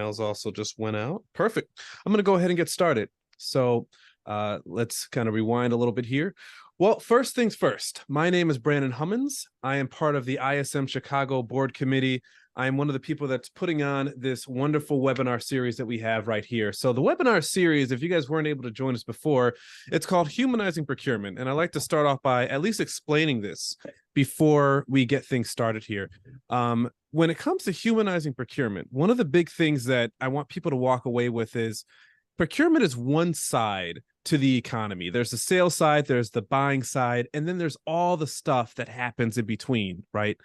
emails also just went out. Perfect. I'm going to go ahead and get started. So let's kind of rewind a little bit here. Well, first things first, my name is Brandon Hummins. I am part of the ISM-Chicago board committee. I am one of the people that's putting on this wonderful webinar series that we have right here. So the webinar series, if you guys weren't able to join us before, it's called Humanizing Procurement. And I like to start off by at least explaining this before we get things started here. When it comes to humanizing procurement, one of the big things that I want people to walk away with is procurement is one side to the economy. There's the sales side, there's the buying side, and then there's all the stuff that happens in between, right?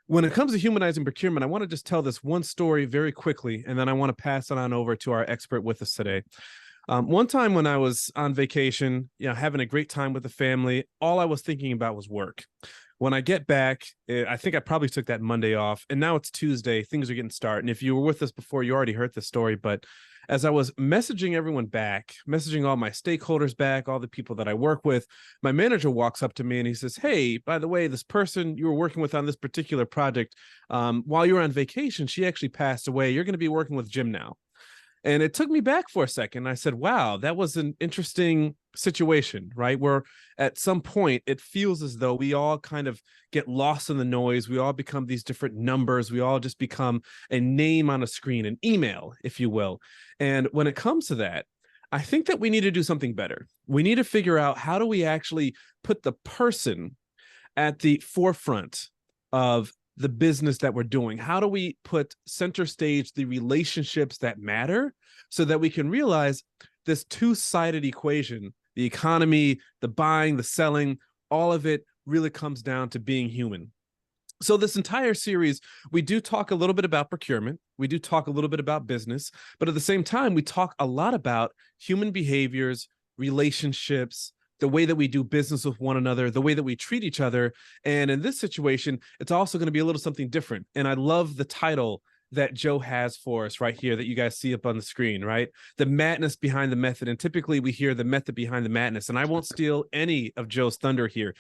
When it comes to humanizing procurement, I want to just tell this one story very quickly, and then I want to pass it on over to our expert with us today. One time when I was on vacation, having a great time with the family, all I was thinking about was work. When I get back, I think I probably took that Monday off, and now it's Tuesday. Things are getting started. And if you were with us before, you already heard the story. But as I was messaging everyone back, messaging all my stakeholders back, all the people that I work with, my manager walks up to me and he says, "Hey, by the way, this person you were working with on this particular project, while you were on vacation, she actually passed away. You're going to be working with Jim now." And it took me back for a second. I said, wow, that was an interesting situation, right? Where at some point it feels as though we all kind of get lost in the noise. We all become these different numbers. We all just become a name on a screen, an email, if you will. And when it comes to that, I think that we need to do something better. We need to figure out, how do we actually put the person at the forefront of the business that we're doing? How do we put center stage the relationships that matter, so that we can realize this two-sided equation, the economy, the buying, the selling, all of it really comes down to being human. So this entire series, we do talk a little bit about procurement. We do talk a little bit about business, but at the same time, we talk a lot about human behaviors, relationships, the way that we do business with one another, the way that we treat each other. And in this situation, it's also going to be a little something different. And I love the title that Joe has for us right here that you guys see up on the screen, right? The madness behind the method. And typically we hear the method behind the madness. And I won't steal any of Joe's thunder here.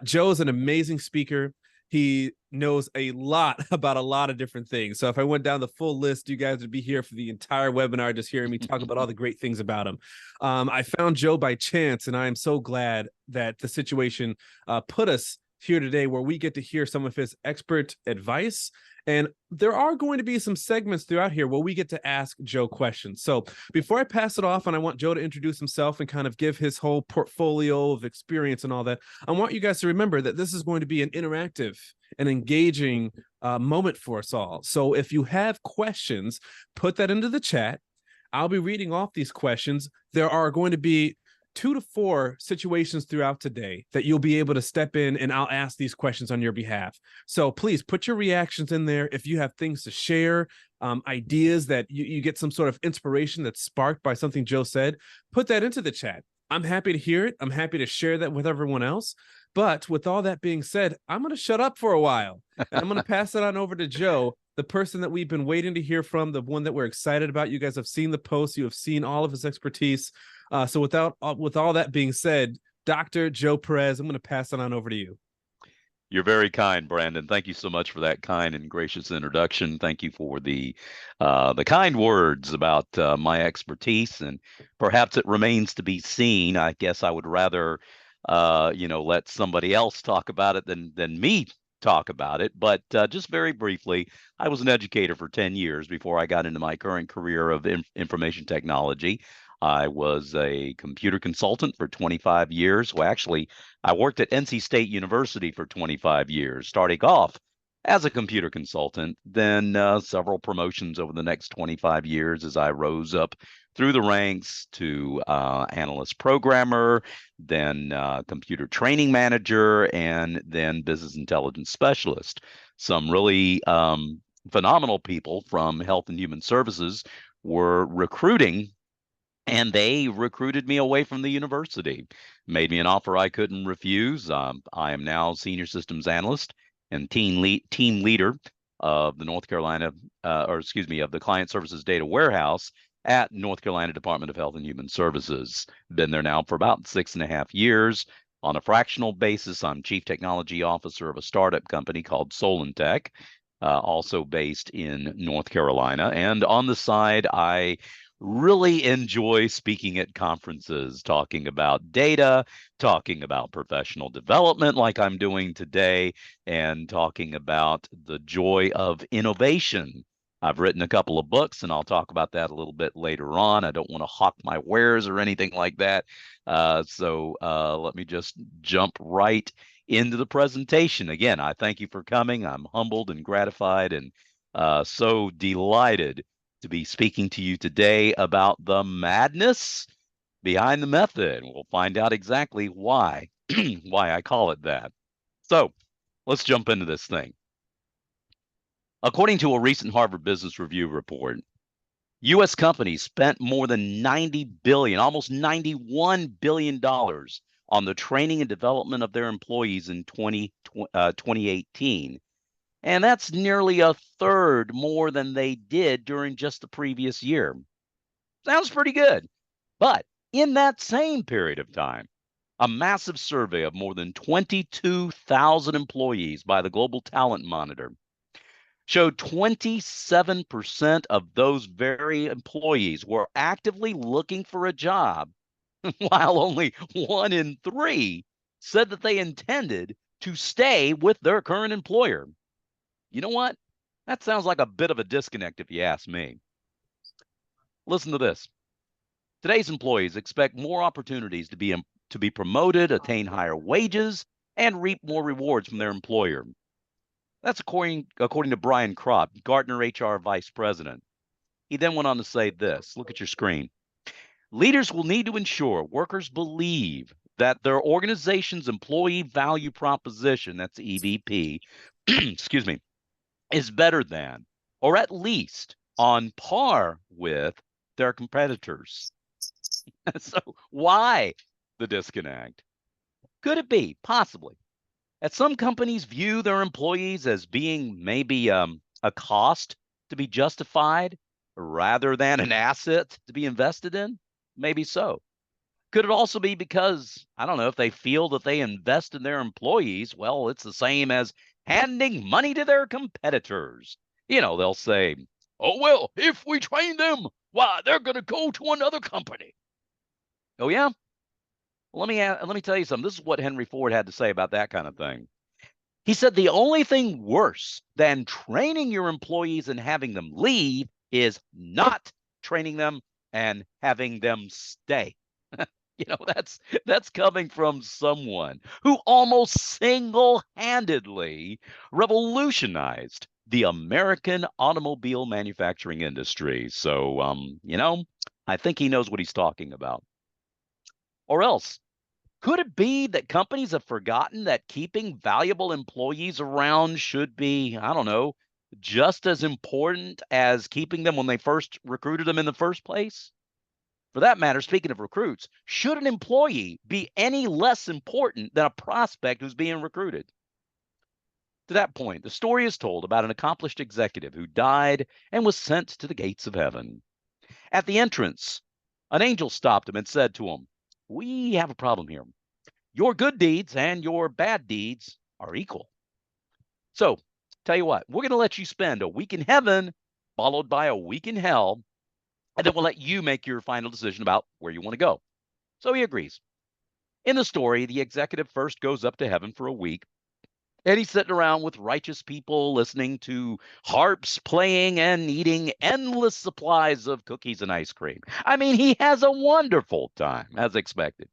Joe's an amazing speaker. He knows a lot about a lot of different things. So if I went down the full list, you guys would be here for the entire webinar, just hearing me talk about all the great things about him. I found Joe by chance, and I am so glad that the situation put us here today where we get to hear some of his expert advice. And there are going to be some segments throughout here where we get to ask Joe questions. So before I pass it off, and I want Joe to introduce himself and kind of give his whole portfolio of experience and all that, I want you guys to remember that this is going to be an interactive and engaging moment for us all. So if you have questions, put that into the chat. I'll be reading off these questions. There are going to be 2 to 4 situations throughout today that you'll be able to step in, and I'll ask these questions on your behalf. So please put your reactions in there. If you have things to share, ideas that you get some sort of inspiration that's sparked by something Joe said, put that into the chat. I'm happy to hear it. I'm happy to share that with everyone else. But with all that being said, I'm going to shut up for a while, and I'm going to pass it on over to Joe, the person that we've been waiting to hear from, the one that we're excited about. You guys have seen the post. You have seen all of his expertise. So with all that being said, Dr. Joe Perez, I'm going to pass it on over to you. You're very kind, Brandon. Thank you so much for that kind and gracious introduction. Thank you for the kind words about my expertise, and perhaps it remains to be seen. I guess I would rather let somebody else talk about it than me talk about it. But just very briefly, I was an educator for 10 years before I got into my current career of information technology. I was a computer consultant for 25 years. Well, actually, I worked at NC State University for 25 years, starting off as a computer consultant, then several promotions over the next 25 years as I rose up through the ranks to analyst programmer, then computer training manager, and then business intelligence specialist. Some really phenomenal people from Health and Human Services were recruiting, and they recruited me away from the university, made me an offer I couldn't refuse. I am now senior systems analyst and team leader of the of the Client Services Data Warehouse at North Carolina Department of Health and Human Services. Been there now for about 6.5 years. On a fractional basis, I'm Chief Technology Officer of a startup company called Solentech. also based in North Carolina. And on the side, I really enjoy speaking at conferences, talking about data, talking about professional development, like I'm doing today, and talking about the joy of innovation. I've written a couple of books, and I'll talk about that a little bit later on. I don't want to hawk my wares or anything like that. So let me just jump right into the presentation. Again, I thank you for coming. I'm humbled and gratified and so delighted to be speaking to you today about the madness behind the method. We'll find out exactly why, why I call it that. So let's jump into this thing. According to a recent Harvard Business Review report, U.S. companies spent more than 90 billion, almost $91 billion on the training and development of their employees in 2018. And that's nearly a third more than they did during just the previous year. Sounds pretty good. But in that same period of time, a massive survey of more than 22,000 employees by the Global Talent Monitor showed 27% of those very employees were actively looking for a job, while only 1 in 3 said that they intended to stay with their current employer. You know what? That sounds like a bit of a disconnect if you ask me. Listen to this. Today's employees expect more opportunities to be promoted, attain higher wages, and reap more rewards from their employer. That's according to Brian Kropp, Gartner HR Vice President. He then went on to say this. Look at your screen. Leaders will need to ensure workers believe that their organization's employee value proposition, that's EVP, excuse me, is better than, or at least on par with, their competitors. So why the disconnect? Could it be possibly that some companies view their employees as being maybe a cost to be justified rather than an asset to be invested in? Maybe so. Could it also be because, I don't know, if they feel that they invest in their employees, well, it's the same as handing money to their competitors. They'll say, oh, well, if we train them, why, they're going to go to another company. Oh, yeah? Well, let me tell you something. This is what Henry Ford had to say about that kind of thing. He said the only thing worse than training your employees and having them leave is not training them and having them stay. That's coming from someone who almost single-handedly revolutionized the American automobile manufacturing industry. So, I think he knows what he's talking about. Or else, could it be that companies have forgotten that keeping valuable employees around should be, I don't know, just as important as keeping them when they first recruited them in the first place? For that matter, speaking of recruits, should an employee be any less important than a prospect who's being recruited? To that point, the story is told about an accomplished executive who died and was sent to the gates of heaven. At the entrance, an angel stopped him and said to him, "We have a problem here. Your good deeds and your bad deeds are equal. So, tell you what, we're going to let you spend a week in heaven, followed by a week in hell, and then we'll let you make your final decision about where you want to go." So he agrees. In the story, the executive first goes up to heaven for a week, and he's sitting around with righteous people listening to harps playing and eating endless supplies of cookies and ice cream. I mean, he has a wonderful time, as expected.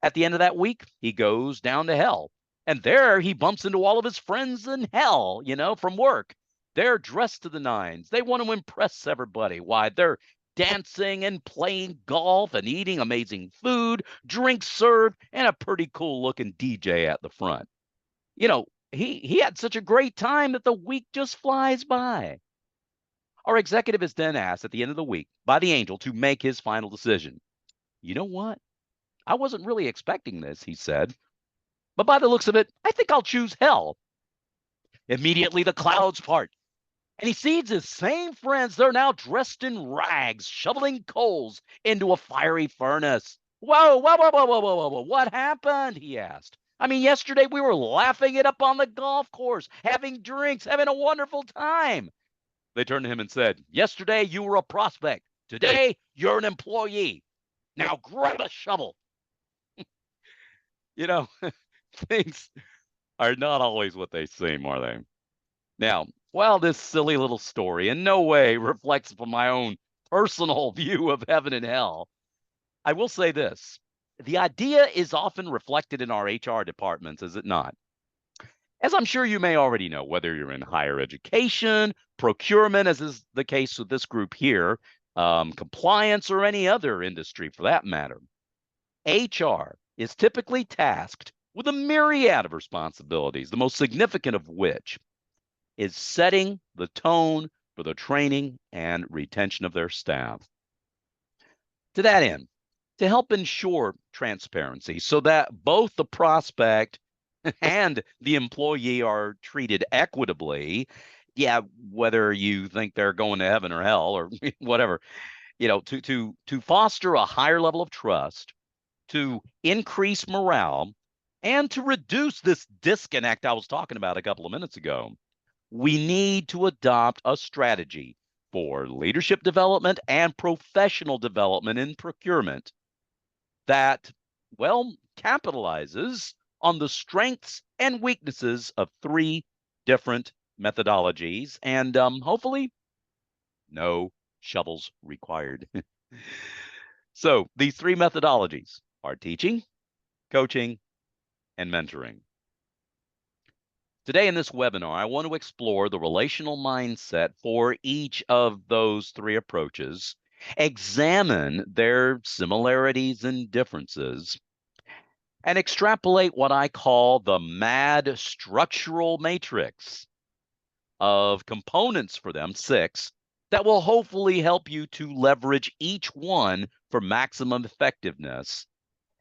At the end of that week, he goes down to hell. And there he bumps into all of his friends in hell, from work. They're dressed to the nines. They want to impress everybody. Why? They're dancing and playing golf and eating amazing food, drinks served, and a pretty cool looking DJ at the front. He had such a great time that the week just flies by. Our executive is then asked at the end of the week by the angel to make his final decision. You know what? I wasn't really expecting this, he said. But by the looks of it, I think I'll choose hell. Immediately the clouds part, and he sees his same friends. They're now dressed in rags, shoveling coals into a fiery furnace. Whoa, whoa, whoa, whoa, whoa, whoa, whoa, what happened? He asked. I mean, yesterday we were laughing it up on the golf course, having drinks, having a wonderful time. They turned to him and said, yesterday you were a prospect. Today you're an employee. Now grab a shovel. You know, things are not always what they seem, are they? Now, while this silly little story in no way reflects upon my own personal view of heaven and hell, I will say this. The idea is often reflected in our HR departments, is it not? As I'm sure you may already know, whether you're in higher education, procurement, as is the case with this group here, compliance, or any other industry for that matter, HR is typically tasked with a myriad of responsibilities, the most significant of which is setting the tone for the training and retention of their staff. To that end, to help ensure transparency so that both the prospect and the employee are treated equitably, yeah, whether you think they're going to heaven or hell or whatever, to foster a higher level of trust, to increase morale, and to reduce this disconnect I was talking about a couple of minutes ago, we need to adopt a strategy for leadership development and professional development in procurement that, well, capitalizes on the strengths and weaknesses of three different methodologies and hopefully no shovels required. So these three methodologies are teaching, coaching, and mentoring. Today in this webinar, I want to explore the relational mindset for each of those three approaches, examine their similarities and differences, and extrapolate what I call the MAD structural matrix of components for them, 6, that will hopefully help you to leverage each one for maximum effectiveness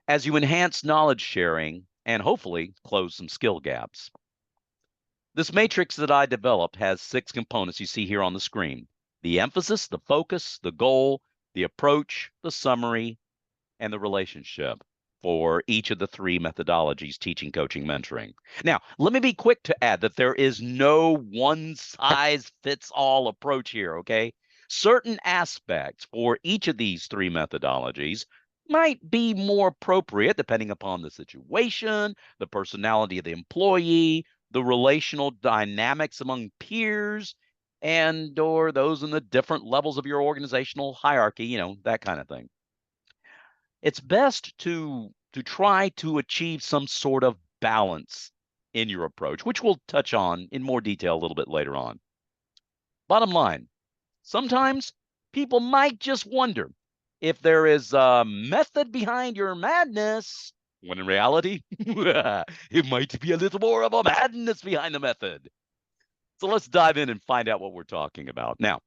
as you enhance knowledge sharing and hopefully close some skill gaps. This matrix that I developed has 6 components you see here on the screen: the emphasis, the focus, the goal, the approach, the summary, and the relationship for each of the 3 methodologies: teaching, coaching, mentoring. Now, let me be quick to add that there is no one size fits all approach here, okay? Certain aspects for each of these 3 methodologies might be more appropriate depending upon the situation, the personality of the employee, the relational dynamics among peers, and or those in the different levels of your organizational hierarchy, that kind of thing. It's best to try to achieve some sort of balance in your approach, which we'll touch on in more detail a little bit later on. Bottom line, sometimes people might just wonder if there is a method behind your madness, when in reality, it might be a little more of a madness behind the method. So let's dive in and find out what we're talking about. Now,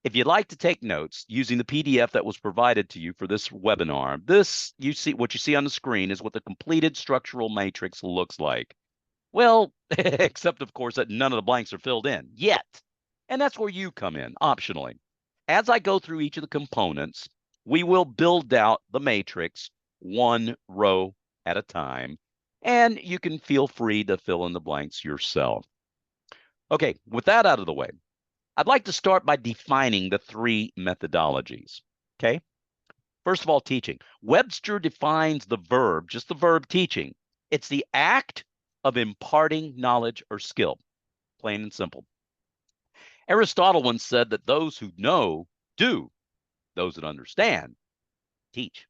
if you'd like to take notes using the PDF that was provided to you for this webinar, what you see on the screen is what the completed structural matrix looks like. Well, except of course that none of the blanks are filled in yet. And that's where you come in, optionally. As I go through each of the components, we will build out the matrix one row at a time, and you can feel free to fill in the blanks yourself. Okay, with that out of the way, I'd like to start by defining the 3 methodologies, okay? First of all, teaching. Webster defines the verb, just the verb teaching. It's the act of imparting knowledge or skill, plain and simple. Aristotle once said that those who know do, those that understand teach.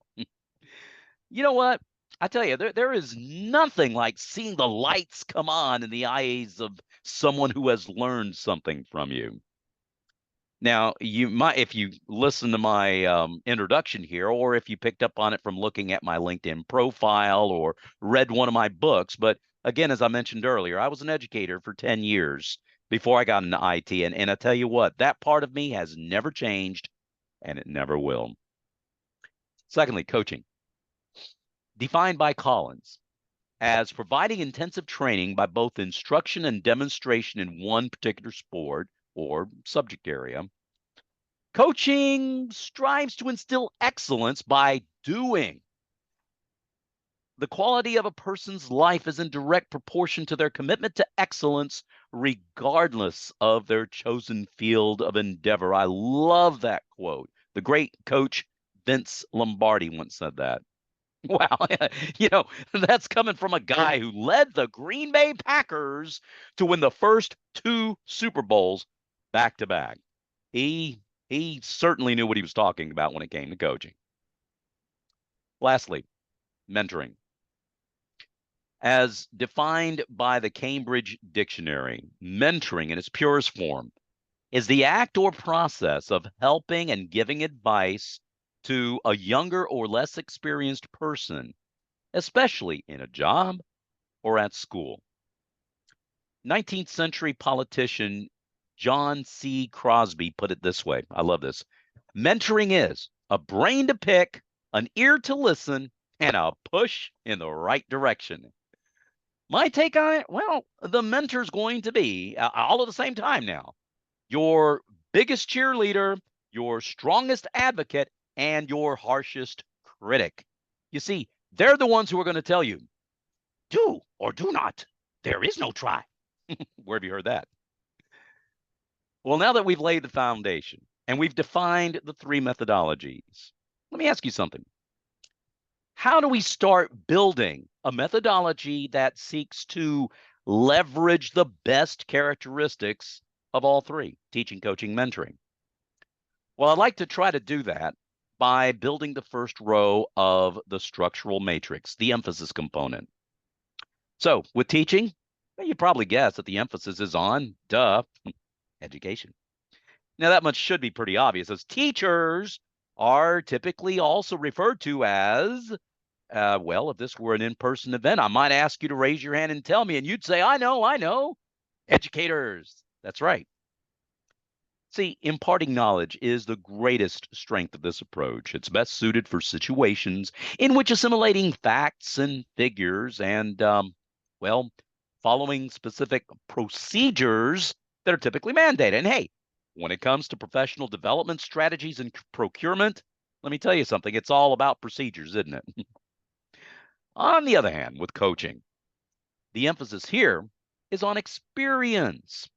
You know what? I tell you, there is nothing like seeing the lights come on in the eyes of someone who has learned something from you. Now, you might, if you listen to my introduction here, or if you picked up on it from looking at my LinkedIn profile or read one of my books. But again, as I mentioned earlier, I was an educator for 10 years before I got into IT. And I tell you what, that part of me has never changed and it never will. Secondly, coaching. Defined by Collins as providing intensive training by both instruction and demonstration in one particular sport or subject area. Coaching strives to instill excellence by doing. the quality of a person's life is in direct proportion to their commitment to excellence, regardless of their chosen field of endeavor. I love that quote. The great coach Vince Lombardi once said that. Wow. That's coming from a guy who led the Green Bay Packers to win the first two Super Bowls back to back. He certainly knew what he was talking about when it came to coaching. Lastly, mentoring. As defined by the Cambridge Dictionary, mentoring in its purest form is the act or process of helping and giving advice to a younger or less experienced person, especially in a job or at school. 19th century politician John C. Crosby put it this way. I love this. Mentoring is a brain to pick, an ear to listen, and a push in the right direction. My take on it, well, the mentor's going to be, all at the same time now, your biggest cheerleader, your strongest advocate, and your harshest critic. You see, they're the ones who are going to tell you, do or do not. There is no try. Where have you heard that? Well, now that we've laid the foundation and we've defined the three methodologies, let me ask you something. How do we start building a methodology that seeks to leverage the best characteristics of all three: teaching, coaching, mentoring? Well, I'd like to try to do that by building the first row of the structural matrix, the emphasis component. So with teaching, well, you probably guess that the emphasis is on, education. Now, that much should be pretty obvious, as teachers are typically also referred to as, well, if this were an in-person event, I might ask you to raise your hand and tell me, and you'd say, I know, educators. That's right. See, imparting knowledge is the greatest strength of this approach. It's best suited for situations in which assimilating facts and figures and, well, following specific procedures that are typically mandated. And hey, when it comes to professional development strategies and procurement, let me tell you something, it's all about procedures, isn't it? On the other hand, with coaching, the emphasis here is on experience.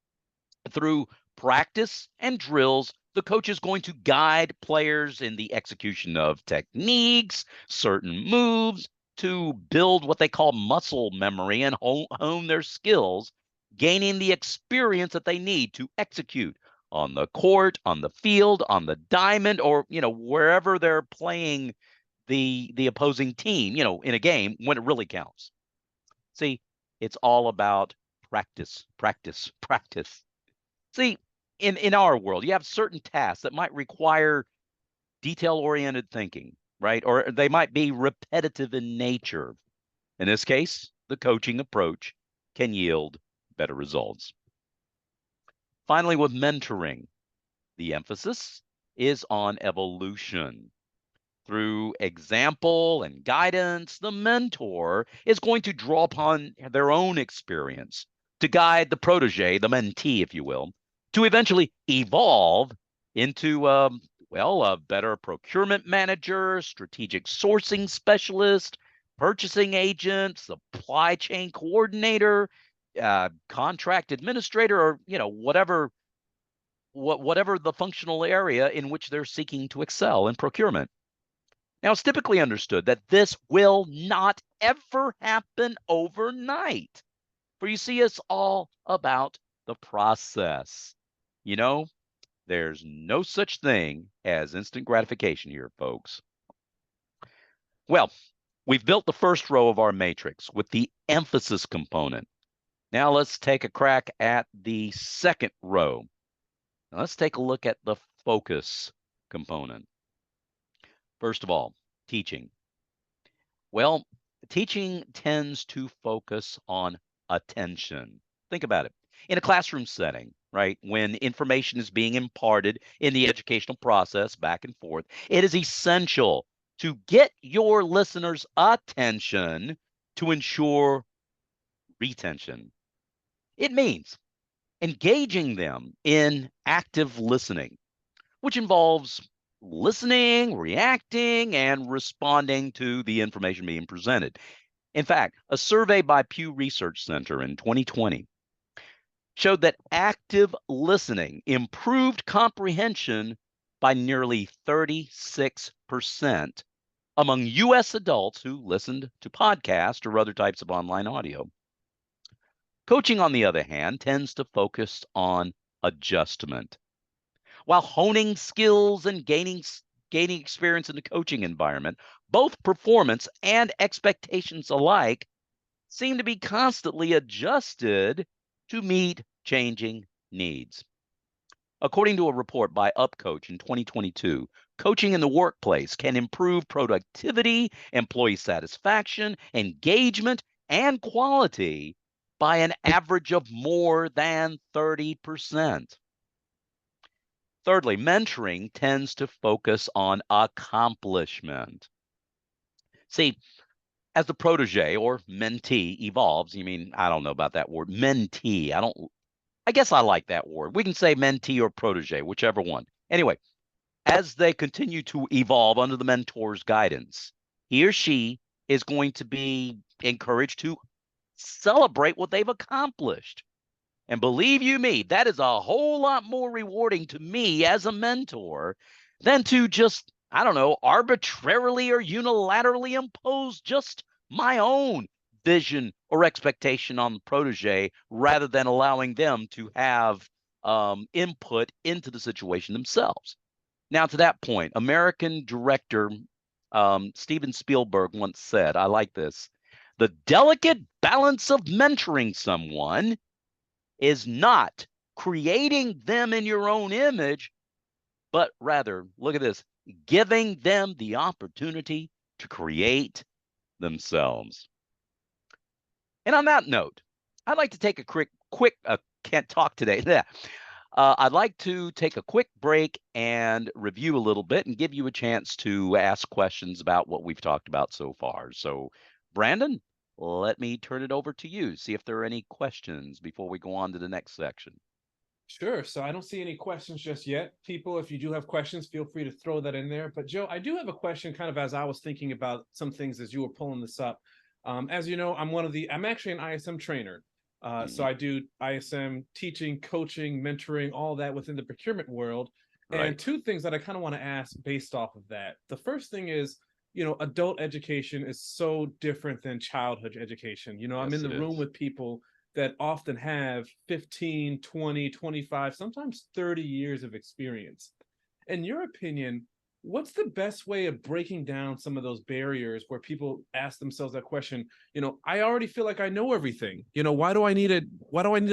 Through practice and drills, the coach is going to guide players in the execution of techniques, certain moves, to build what they call muscle memory and hone their skills, gaining the experience that they need to execute on the court, on the field, on the diamond, or wherever they're playing the opposing team, in a game when it really counts. See, it's all about practice, practice, practice. See, in our world, you have certain tasks that might require detail-oriented thinking, right? Or they might be repetitive in nature. In this case, the coaching approach can yield better results. Finally, with mentoring, the emphasis is on evolution. Through example and guidance, the mentor is going to draw upon their own experience to guide the protege, the mentee, if you will, to eventually evolve into, a better procurement manager, strategic sourcing specialist, purchasing agent, supply chain coordinator, contract administrator, or whatever the functional area in which they're seeking to excel in procurement. Now, it's typically understood that this will not ever happen overnight. For you see, it's all about the process. There's no such thing as instant gratification here, folks. Well, we've built the first row of our matrix with the emphasis component. Now let's take a crack at the second row. Now let's take a look at the focus component. First of all, teaching. Well, teaching tends to focus on attention. Think about it. In a classroom setting, right, when information is being imparted in the educational process back and forth, it is essential to get your listeners' attention to ensure retention. It means engaging them in active listening, which involves listening, reacting, and responding to the information being presented. In fact, a survey by Pew Research Center in 2020 showed that active listening improved comprehension by nearly 36% among U.S. adults who listened to podcasts or other types of online audio. Coaching, on the other hand, tends to focus on adjustment. While honing skills and gaining experience in the coaching environment, both performance and expectations alike seem to be constantly adjusted to meet changing needs. According to a report by UpCoach in 2022, coaching in the workplace can improve productivity, employee satisfaction, engagement, and quality by an average of more than 30%. Thirdly, mentoring tends to focus on accomplishment. See, as the protege or mentee evolves, I don't know about that word, mentee. I guess I like that word. We can say mentee or protege, whichever one. Anyway, as they continue to evolve under the mentor's guidance, he or she is going to be encouraged to celebrate what they've accomplished. And believe you me, that is a whole lot more rewarding to me as a mentor than to just, I don't know, arbitrarily or unilaterally impose just my own vision or expectation on the protege rather than allowing them to have input into the situation themselves. Now, to that point, American director Steven Spielberg once said, I like this, the delicate balance of mentoring someone is not creating them in your own image, but rather, look at this, giving them the opportunity to create themselves. And on that note, I'd like to take a quick can't talk today. I'd like to take a quick break and review a little bit and give you a chance to ask questions about what we've talked about so far. So, Brandon, let me turn it over to you. See if there are any questions before we go on to the next section. Sure. So I don't see any questions just yet. People, if you do have questions, feel free to throw that in there. But Joe, I do have a question kind of as I was thinking about some things as you were pulling this up. As you know, I'm actually an ISM trainer. So I do ISM teaching, coaching, mentoring, all that within the procurement world. Right. And two things that I kind of want to ask based off of that. The first thing is, adult education is so different than childhood education. I'm Yes, in the it room is. with people that often have 15, 20, 25, sometimes 30 years of experience. In your opinion, what's the best way of breaking down some of those barriers where people ask themselves that question, I already feel like I know everything. Why do I need to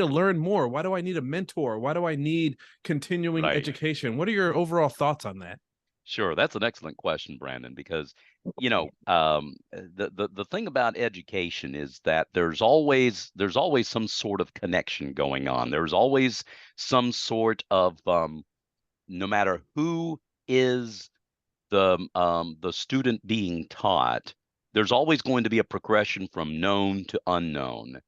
learn more? Why do I need a mentor? Why do I need continuing Right. education? What are your overall thoughts on that? Sure, that's an excellent question, Brandon, because the thing about education is that there's always some sort of connection going on. There's always some sort of no matter who is the student being taught, there's always going to be a progression from known to unknown,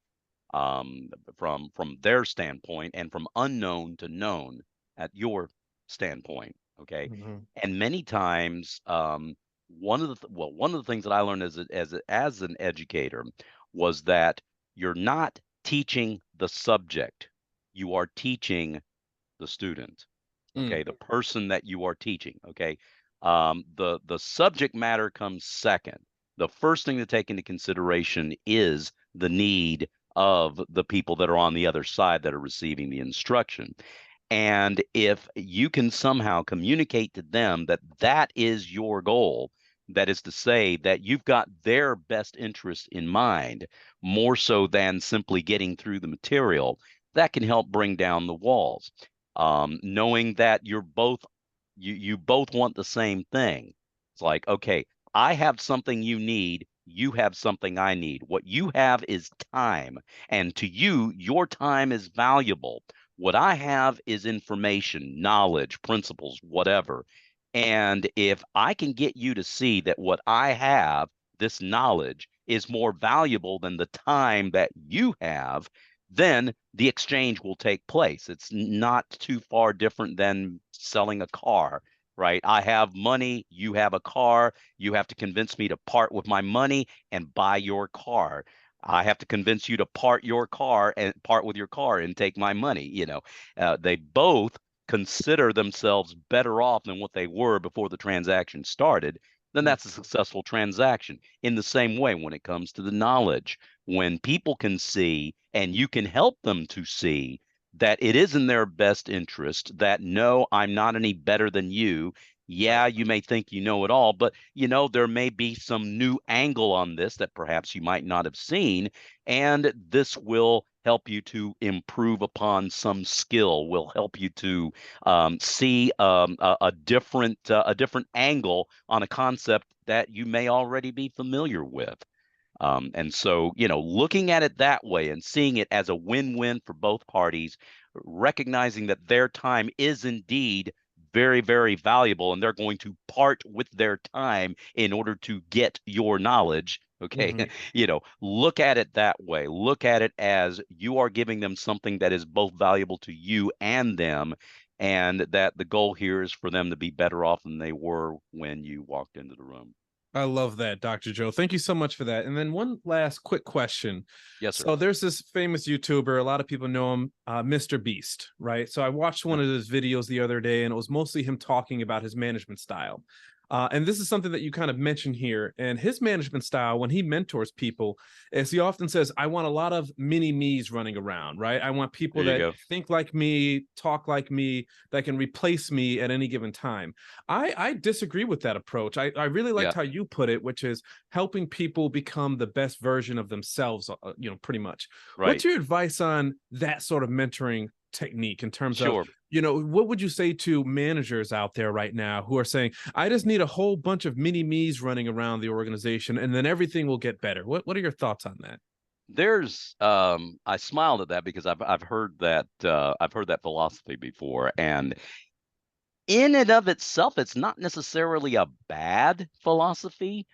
from their standpoint, and from unknown to known at your standpoint. Okay, Mhm. and many times, one of the things that I learned as an educator was that you're not teaching the subject, you are teaching the student. Okay, Mm. the person that you are teaching. Okay, the subject matter comes second. The first thing to take into consideration is the need of the people that are on the other side that are receiving the instruction. And if you can somehow communicate to them that that is your goal, that is to say that you've got their best interest in mind more so than simply getting through the material, that can help bring down the walls. Knowing that you both want the same thing. It's like, okay, I have something you need, you have something I need. What you have is time, and to you, your time is valuable. What I have is information, knowledge, principles, whatever. And if I can get you to see that what I have, this knowledge, is more valuable than the time that you have, then the exchange will take place. It's not too far different than selling a car. right? I have money, you have a car, you have to convince me to part with my money and buy your car. I have to convince you to part with your car and take my money. They both consider themselves better off than what they were before the transaction started. Then Mm, that's a successful transaction. In the same way, when it comes to the knowledge, when people can see and you can help them to see that it is in their best interest, that no, I'm not any better than you. right. Yeah, you may think you know it all, but there may be some new angle on this that perhaps you might not have seen. And this will help you to improve upon some skill, will help you to see a different angle on a concept that you may already be familiar with. And so, looking at it that way and seeing it as a win-win for both parties, recognizing that their time is indeed very, very valuable and they're going to part with their time in order to get your knowledge. Okay. Hmm. Look at it that way. Look at it as you are giving them something that is both valuable to you and them, and that the goal here is for them to be better off than they were when you walked into the room. I love that, Dr. Joe. Thank you so much for that. And then one last quick question. Yes, sir. So there's this famous YouTuber, a lot of people know him, Mr. Beast, right? So I watched one Sure. of his videos the other day, and it was mostly him talking about his management style. And this is something that you kind of mentioned here. And his management style, when he mentors people, is he often says, I want a lot of mini me's running around, right? I want people There you that go. think like me, talk like me, that can replace me at any given time. I disagree with that approach. I really liked Yeah. how you put it, which is helping people become the best version of themselves, pretty much. What's Right. your advice on that sort of mentoring technique in terms of, Sure. what would you say to managers out there right now who are saying, I just need a whole bunch of mini me's running around the organization and then everything will get better? What are your thoughts on that? I smiled at that because I've heard that philosophy before, and in and of itself, it's not necessarily a bad philosophy,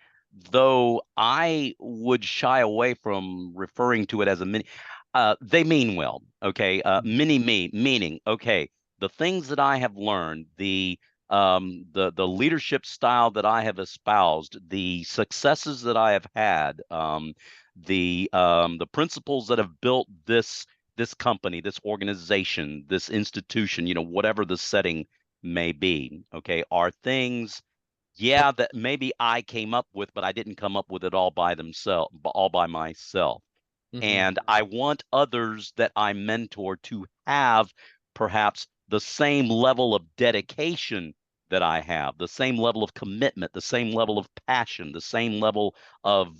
though I would shy away from referring to it as a mini. They mean well, okay? Mini me, meaning, okay, the things that I have learned, the leadership style that I have espoused, the successes that I have had, the principles that have built this company, this organization, this institution, whatever the setting may be, okay, are things, yeah, that maybe I came up with, but I didn't come up with it all by myself. Mm-hmm. And I want others that I mentor to have perhaps the same level of dedication that I have, the same level of commitment, the same level of passion, the same level of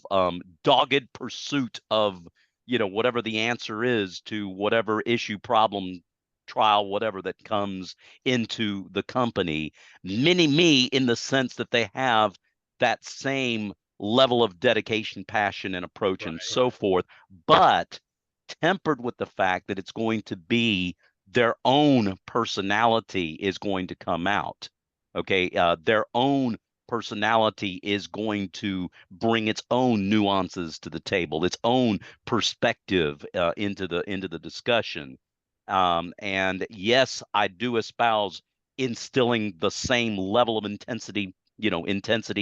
dogged pursuit of, whatever the answer is to whatever issue, problem, trial, whatever that comes into the company. Mini me in the sense that they have that same level of dedication, passion, and approach, and Right. so forth, but tempered with the fact that it's going to be their own personality is going to come out. Okay, their own personality is going to bring its own nuances to the table, its own perspective into the discussion. And yes, I do espouse instilling the same level of intensity,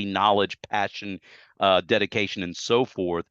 knowledge, passion, dedication, and so forth.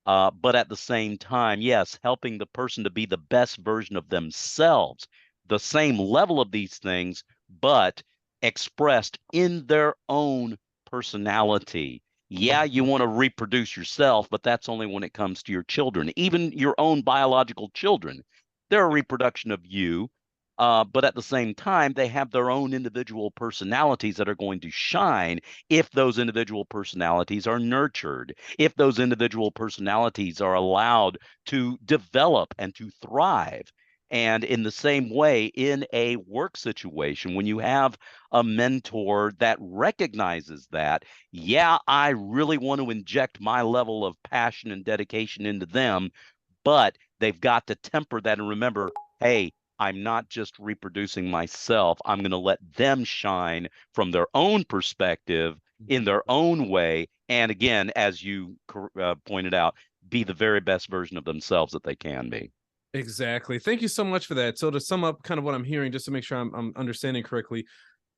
But at the same time, yes, helping the person to be the best version of themselves, the same level of these things, but expressed in their own personality. Yeah, you want to reproduce yourself, but that's only when it comes to your children, even your own biological children. They're a reproduction of you, but at the same time, they have their own individual personalities that are going to shine if those individual personalities are nurtured, if those individual personalities are allowed to develop and to thrive. And in the same way, in a work situation, when you have a mentor that recognizes that, yeah, I really want to inject my level of passion and dedication into them, but they've got to temper that and remember, hey, I'm not just reproducing myself. I'm going to let them shine from their own perspective in their own way. And again, as you pointed out, be the very best version of themselves that they can be. Exactly. Thank you so much for that. So to sum up kind of what I'm hearing, just to make sure I'm understanding correctly,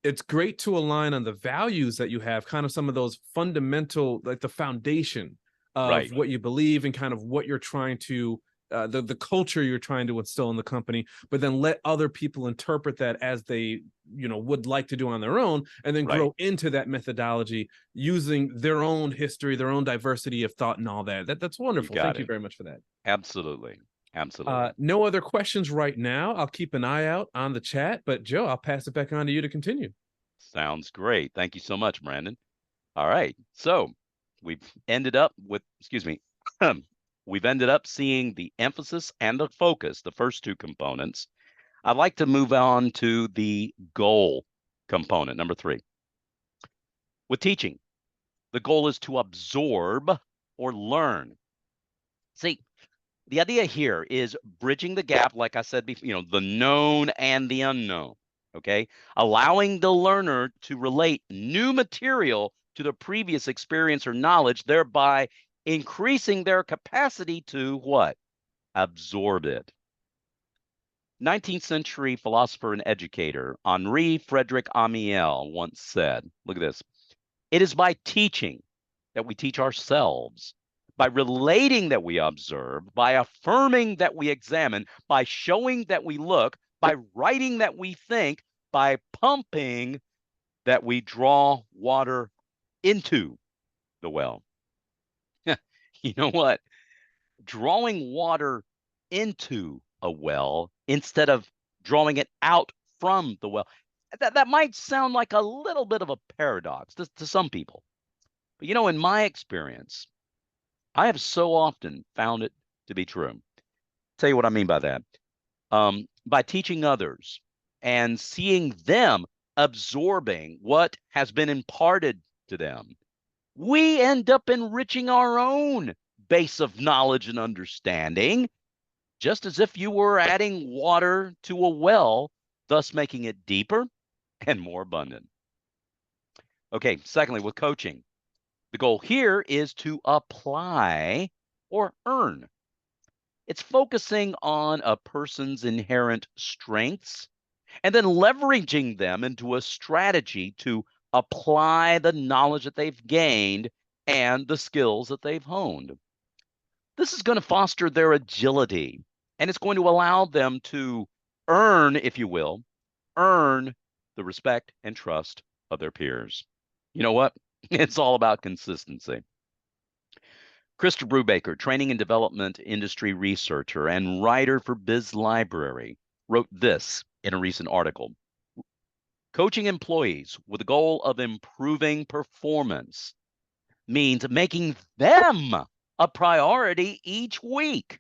it's great to align on the values that you have, kind of some of those fundamental, like the foundation of Right. what you believe and kind of what you're trying to the culture you're trying to instill in the company, but then let other people interpret that as they would like to do on their own, and then Right. grow into that methodology using their own history, their own diversity of thought, and all that. That's You wonderful. got Thank you it. very much for that. Absolutely. Absolutely. No other questions right now. I'll keep an eye out on the chat, but Joe, I'll pass it back on to you to continue. Sounds great. Thank you so much, Brandon. All right. So we've ended up with, excuse me, we've ended up seeing the emphasis and the focus, the first two components. I'd like to move on to the goal component, number 3. With teaching, the goal is to absorb or learn. See, the idea here is bridging the gap, like I said before, the known and the unknown. Okay, allowing the learner to relate new material to the previous experience or knowledge, thereby increasing their capacity to what? Absorb it. 19th century philosopher and educator Henri Frederick Amiel once said, look at this, it is by teaching that we teach ourselves, by relating that we observe, by affirming that we examine, by showing that we look, by writing that we think, by pumping that we draw water into the well. You know what? Drawing water into a well instead of drawing it out from the well, that might sound like a little bit of a paradox to some people. But in my experience, I have so often found it to be true. Tell you what I mean by that. By teaching others and seeing them absorbing what has been imparted to them, we end up enriching our own base of knowledge and understanding, just as if you were adding water to a well, thus making it deeper and more abundant. Okay, secondly, with coaching, the goal here is to apply or earn. It's focusing on a person's inherent strengths and then leveraging them into a strategy to apply the knowledge that they've gained and the skills that they've honed. This is going to foster their agility, and it's going to allow them to earn, if you will, earn the respect and trust of their peers. You know what? It's all about consistency. Krista Brubaker, training and development industry researcher and writer for Biz Library, wrote this in a recent article. Coaching employees with the goal of improving performance means making them a priority each week.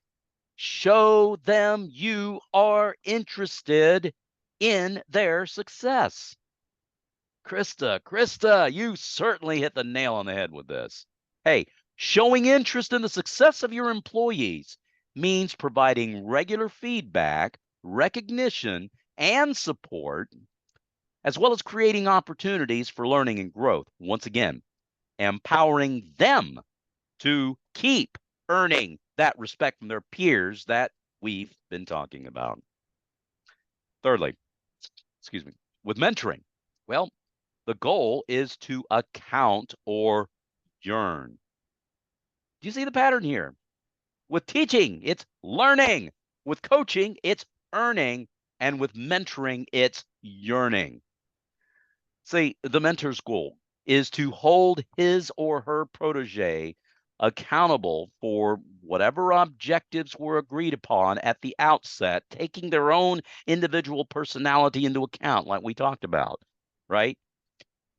Show them you are interested in their success. Krista, you certainly hit the nail on the head with this. Hey, showing interest in the success of your employees means providing regular feedback, recognition, and support, as well as creating opportunities for learning and growth. Once again, empowering them to keep earning that respect from their peers that we've been talking about. Thirdly, excuse me, with mentoring, well, the goal is to account or yearn. Do you see the pattern here? With teaching, it's learning. With coaching, it's earning. And with mentoring, it's yearning. See, the mentor's goal is to hold his or her protege accountable for whatever objectives were agreed upon at the outset, taking their own individual personality into account, like we talked about, right?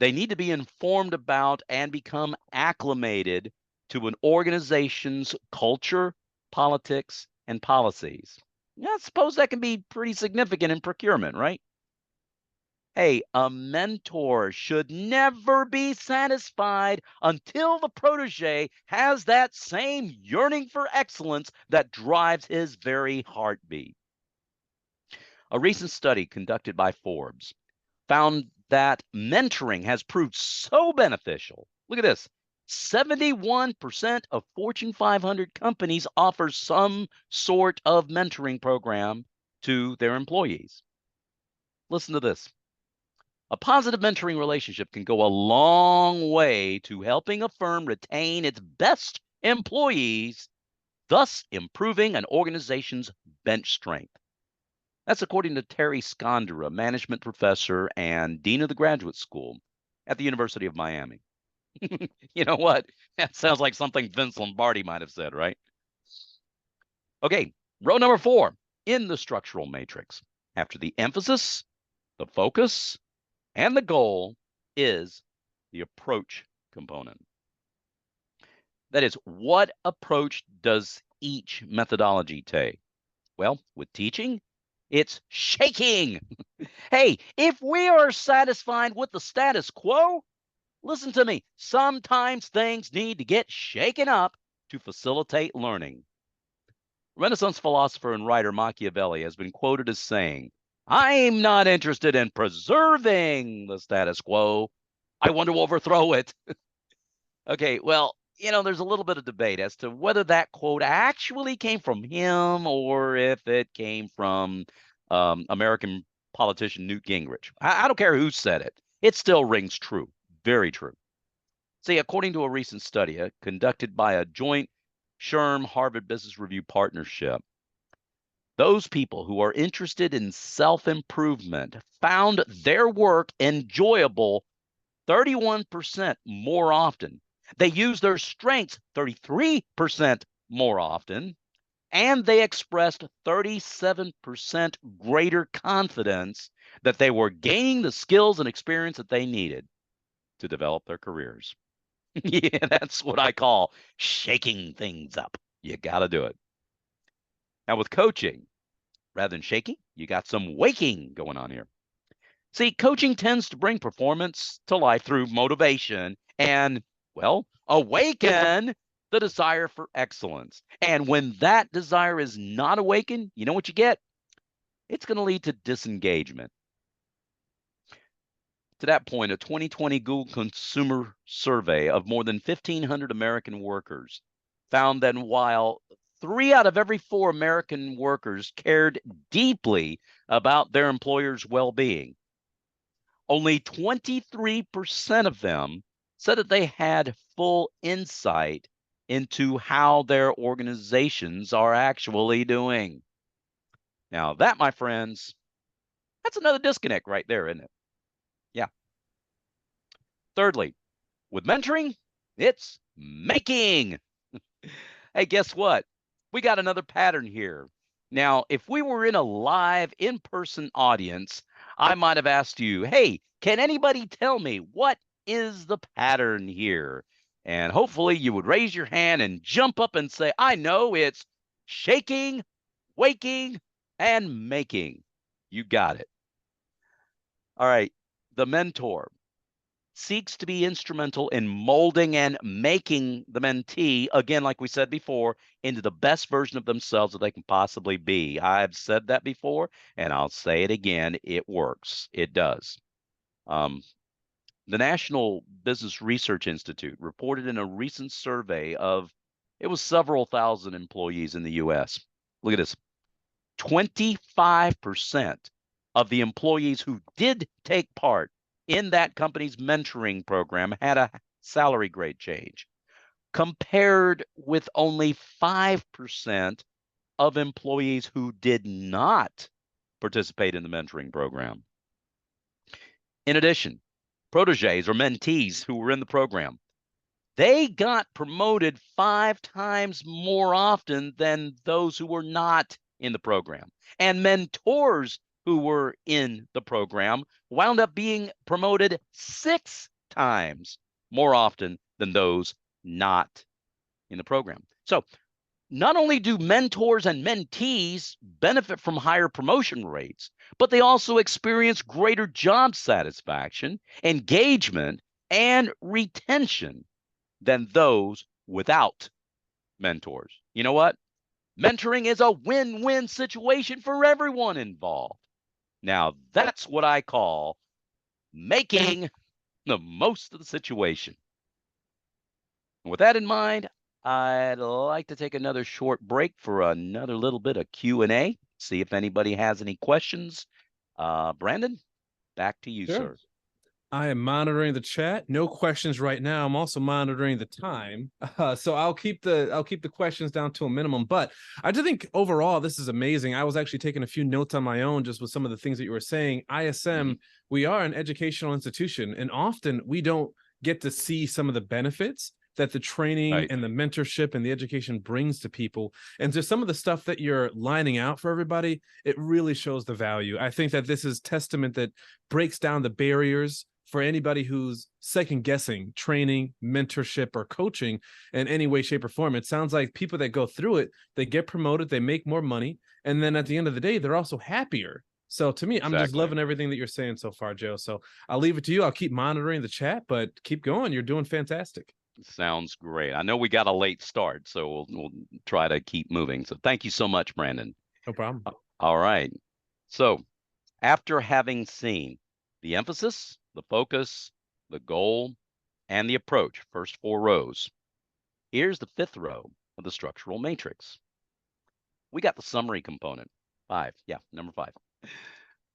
They need to be informed about and become acclimated to an organization's culture, politics, and policies. Yeah, I suppose that can be pretty significant in procurement, right? Hey, a mentor should never be satisfied until the protege has that same yearning for excellence that drives his very heartbeat. A recent study conducted by Forbes found that mentoring has proved so beneficial. Look at this. 71% of Fortune 500 companies offer some sort of mentoring program to their employees. Listen to this. A positive mentoring relationship can go a long way to helping a firm retain its best employees, thus improving an organization's bench strength. That's according to Terry Skondra, management professor and dean of the graduate school at the University of Miami. You know what? That sounds like something Vince Lombardi might have said, right? Okay, row number 4 in the structural matrix. After the emphasis, the focus, and the goal is the approach component. That is, what approach does each methodology take? Well, with teaching, it's shaking. Hey, if we are satisfied with the status quo, listen to me, sometimes things need to get shaken up to facilitate learning. Renaissance philosopher and writer Machiavelli has been quoted as saying, I'm not interested in preserving the status quo. I want to overthrow it. Okay, well, there's a little bit of debate as to whether that quote actually came from him or if it came from American politician Newt Gingrich. I don't care who said it. It still rings true. Very true. See, according to a recent study conducted by a joint SHRM-Harvard Business Review partnership, those people who are interested in self-improvement found their work enjoyable 31% more often. They use their strengths 33% more often, and they expressed 37% greater confidence that they were gaining the skills and experience that they needed to develop their careers. Yeah, that's what I call shaking things up. You got to do it. Now, with coaching, rather than shaking, you got some waking going on here. See, coaching tends to bring performance to life through motivation and, well, awaken the desire for excellence. And when that desire is not awakened, you know what you get? It's going to lead to disengagement. To that point, a 2020 Google consumer survey of more than 1,500 American workers found that while 3 out of every 4 American workers cared deeply about their employer's well-being, only 23% of them said that they had full insight into how their organizations are actually doing. Now, that, my friends, that's another disconnect right there, isn't it? Yeah. Thirdly, with mentoring, it's making. Hey, guess what? We got another pattern here. Now, if we were in a live in-person audience, I might have asked you, hey, can anybody tell me what is the pattern here? And hopefully you would raise your hand and jump up and say, I know, it's shaking, waking, and making. You got it. All right. The mentor seeks to be instrumental in molding and making the mentee, again, like we said before, into the best version of themselves that they can possibly be. I've said that before, and I'll say it again. It works. It does. The National Business Research Institute reported in a recent survey of, it was several thousand employees in the U.S. Look at this. 25% of the employees who did take part in that company's mentoring program had a salary grade change, compared with only 5% of employees who did not participate in the mentoring program. In addition, proteges or mentees who were in the program, they got promoted 5 times more often than those who were not in the program. And mentors who were in the program wound up being promoted 6 times more often than those not in the program. So not only do mentors and mentees benefit from higher promotion rates, but they also experience greater job satisfaction, engagement, and retention than those without mentors. You know what? Mentoring is a win-win situation for everyone involved. Now, that's what I call making the most of the situation. With that in mind, I'd like to take another short break for another little bit of Q&A, see if anybody has any questions. Brandon, back to you, Sure. sir. I am monitoring the chat. No questions right now. I'm also monitoring the time, so I'll keep the questions down to a minimum. But I do think overall this is amazing. I was actually taking a few notes on my own just with some of the things that you were saying. ISM, Mhm. we are an educational institution, and often we don't get to see some of the benefits that the training Right. and the mentorship and the education brings to people. And just some of the stuff that you're lining out for everybody, it really shows the value. I think that this is testament that breaks down the barriers for anybody who's second guessing training, mentorship, or coaching in any way, shape, or form. It sounds like people that go through it, they get promoted, they make more money, and then at the end of the day, they're also happier. So to me, I'm just Exactly. loving everything that you're saying so far, Joe. So I'll leave it to you. I'll keep monitoring the chat, but keep going. You're doing fantastic. Sounds great. I know we got a late start, so we'll try to keep moving. So thank you so much, Brandon. No problem. All right. So after having seen the emphasis, the focus, the goal, and the approach, first four rows, here's the fifth row of the structural matrix. We got the summary component. Five. Yeah, number five.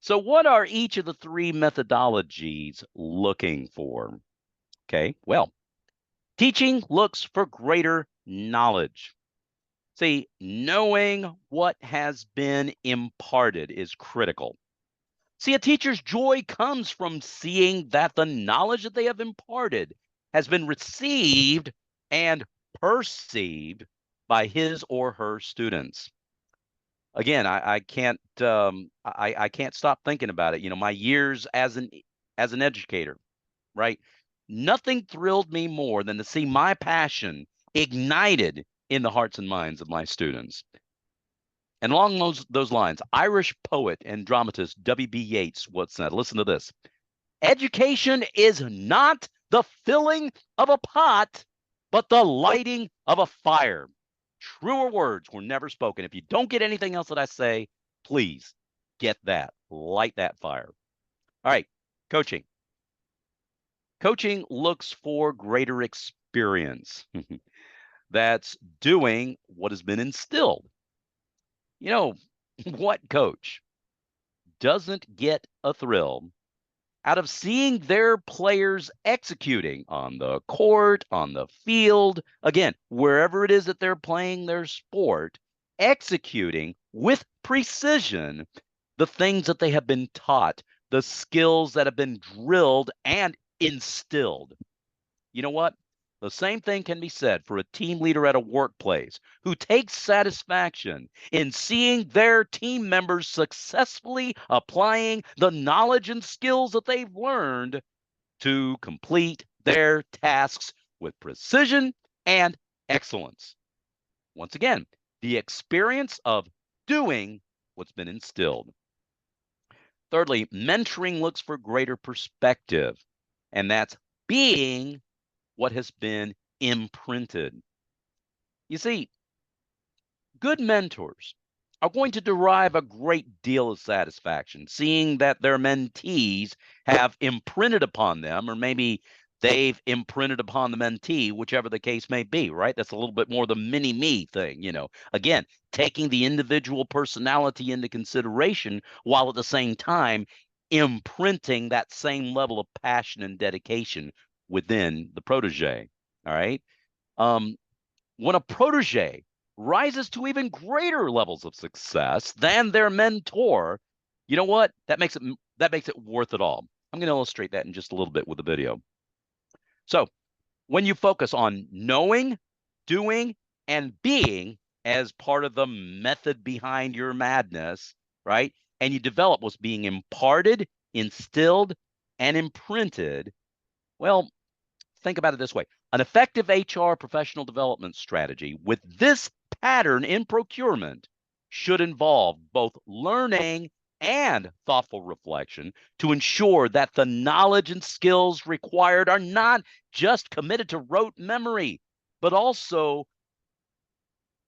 So what are each of the three methodologies looking for? Okay, well, teaching looks for greater knowledge. See, knowing what has been imparted is critical. See, a teacher's joy comes from seeing that the knowledge that they have imparted has been received and perceived by his or her students. Again, I can't stop thinking about it. You know, my years as an educator, right? Nothing thrilled me more than to see my passion ignited in the hearts and minds of my students. And along those lines, Irish poet and dramatist W.B. Yeats once said, listen to this: education is not the filling of a pot, but the lighting of a fire. Truer words were never spoken. If you don't get anything else that I say, please get that. Light that fire. All right, coaching. Coaching looks for greater experience. That's doing what has been instilled. You know, what coach doesn't get a thrill out of seeing their players executing on the court, on the field, again, wherever it is that they're playing their sport, executing with precision the things that they have been taught, the skills that have been drilled and instilled? You know what? The same thing can be said for a team leader at a workplace who takes satisfaction in seeing their team members successfully applying the knowledge and skills that they've learned to complete their tasks with precision and excellence. Once again, the experience of doing what's been instilled. Thirdly, mentoring looks for greater perspective, and that's being what has been imprinted. You see, good mentors are going to derive a great deal of satisfaction seeing that their mentees have imprinted upon them, or maybe they've imprinted upon the mentee, whichever the case may be, right? That's a little bit more the mini me thing, you know. Again, taking the individual personality into consideration while at the same time imprinting that same level of passion and dedication within the protege. All right. Um, when a protege rises to even greater levels of success than their mentor, you know what? That makes it worth it all. I'm going to illustrate that in just a little bit with a video. So, when you focus on knowing, doing, and being as part of the method behind your madness, right? And you develop what's being imparted, instilled, and imprinted, well, think about it this way: an effective HR professional development strategy with this pattern in procurement should involve both learning and thoughtful reflection to ensure that the knowledge and skills required are not just committed to rote memory, but also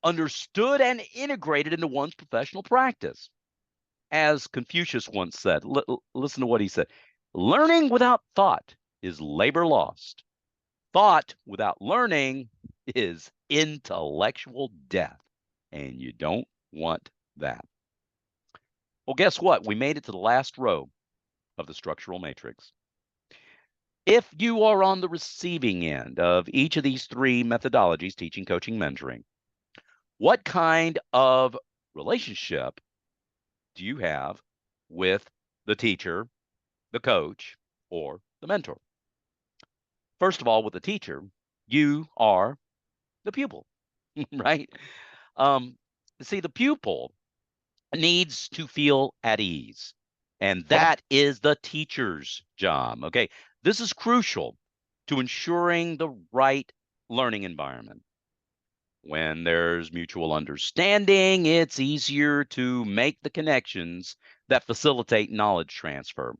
understood and integrated into one's professional practice. As Confucius once said, listen to what he said: learning without thought is labor lost. Thought without learning is intellectual death, and you don't want that. Well, guess what? We made it to the last row of the structural matrix. If you are on the receiving end of each of these three methodologies, teaching, coaching, mentoring, what kind of relationship do you have with the teacher, the coach, or the mentor? First of all, with the teacher, you are the pupil, right? Um, See, the pupil needs to feel at ease, and that is the teacher's job. Okay, this is crucial to ensuring the right learning environment. When there's mutual understanding, it's easier to make the connections that facilitate knowledge transfer.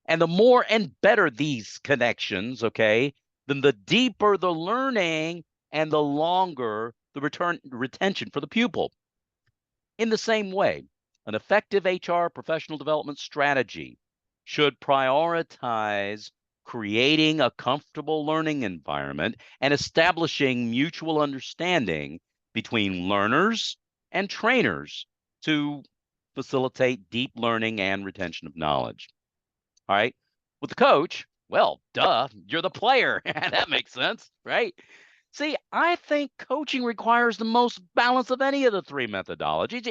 And the more and better these connections, okay, then the deeper the learning and the longer the retention for the pupil. In the same way, an effective HR professional development strategy should prioritize creating a comfortable learning environment and establishing mutual understanding between learners and trainers to facilitate deep learning and retention of knowledge. All right. With the coach, well, duh, you're the player. That makes sense, right? See, I think coaching requires the most balance of any of the three methodologies.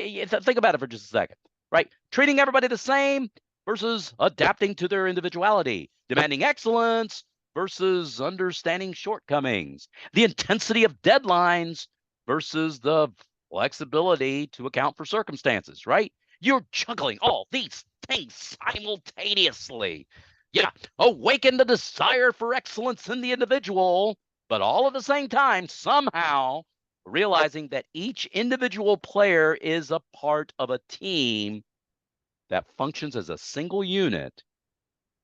Think about it for just a second, right? Treating everybody the same versus adapting to their individuality, demanding excellence versus understanding shortcomings, the intensity of deadlines versus the flexibility to account for circumstances, right? You're juggling all these things simultaneously. Yeah, awaken the desire for excellence in the individual, but all at the same time, somehow realizing that each individual player is a part of a team that functions as a single unit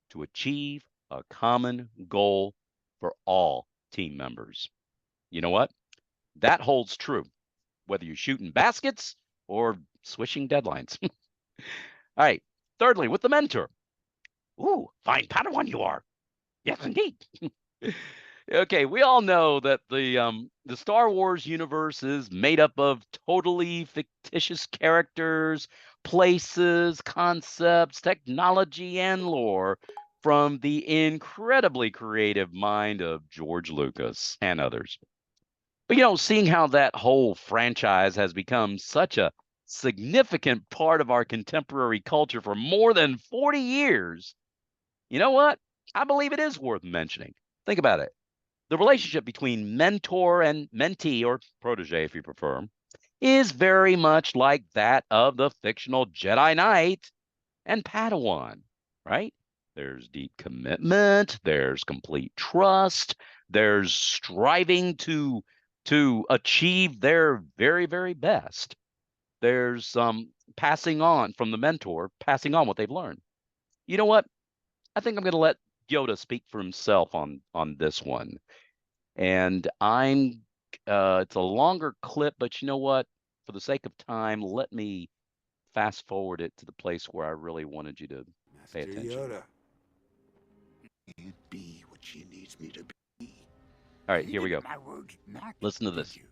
to achieve a common goal for all team members. You know what? That holds true, whether you're shooting baskets or swishing deadlines. All right. Thirdly, with the mentor. Ooh, fine Padawan you are. Yes, indeed. Okay, we all know that the Star Wars universe is made up of totally fictitious characters, places, concepts, technology, and lore from the incredibly creative mind of George Lucas and others. But seeing how that whole franchise has become such a significant part of our contemporary culture for more than 40 years, you know what? I believe it is worth mentioning. Think about it. The relationship between mentor and mentee, or protege if you prefer, is very much like that of the fictional Jedi Knight and Padawan, right? There's deep commitment, there's complete trust, there's striving to achieve their very, very best. There's passing on from the mentor, passing on what they've learned. You know what? I think I'm going to let Yoda speak for himself on this one. And I'm it's a longer clip, but you know what? For the sake of time, let me fast forward it to the place where I really wanted you to pay Master attention. Yoda. Can't be what she needs me to be. All right, here we Heeded go. my words not, Listen to did this. you?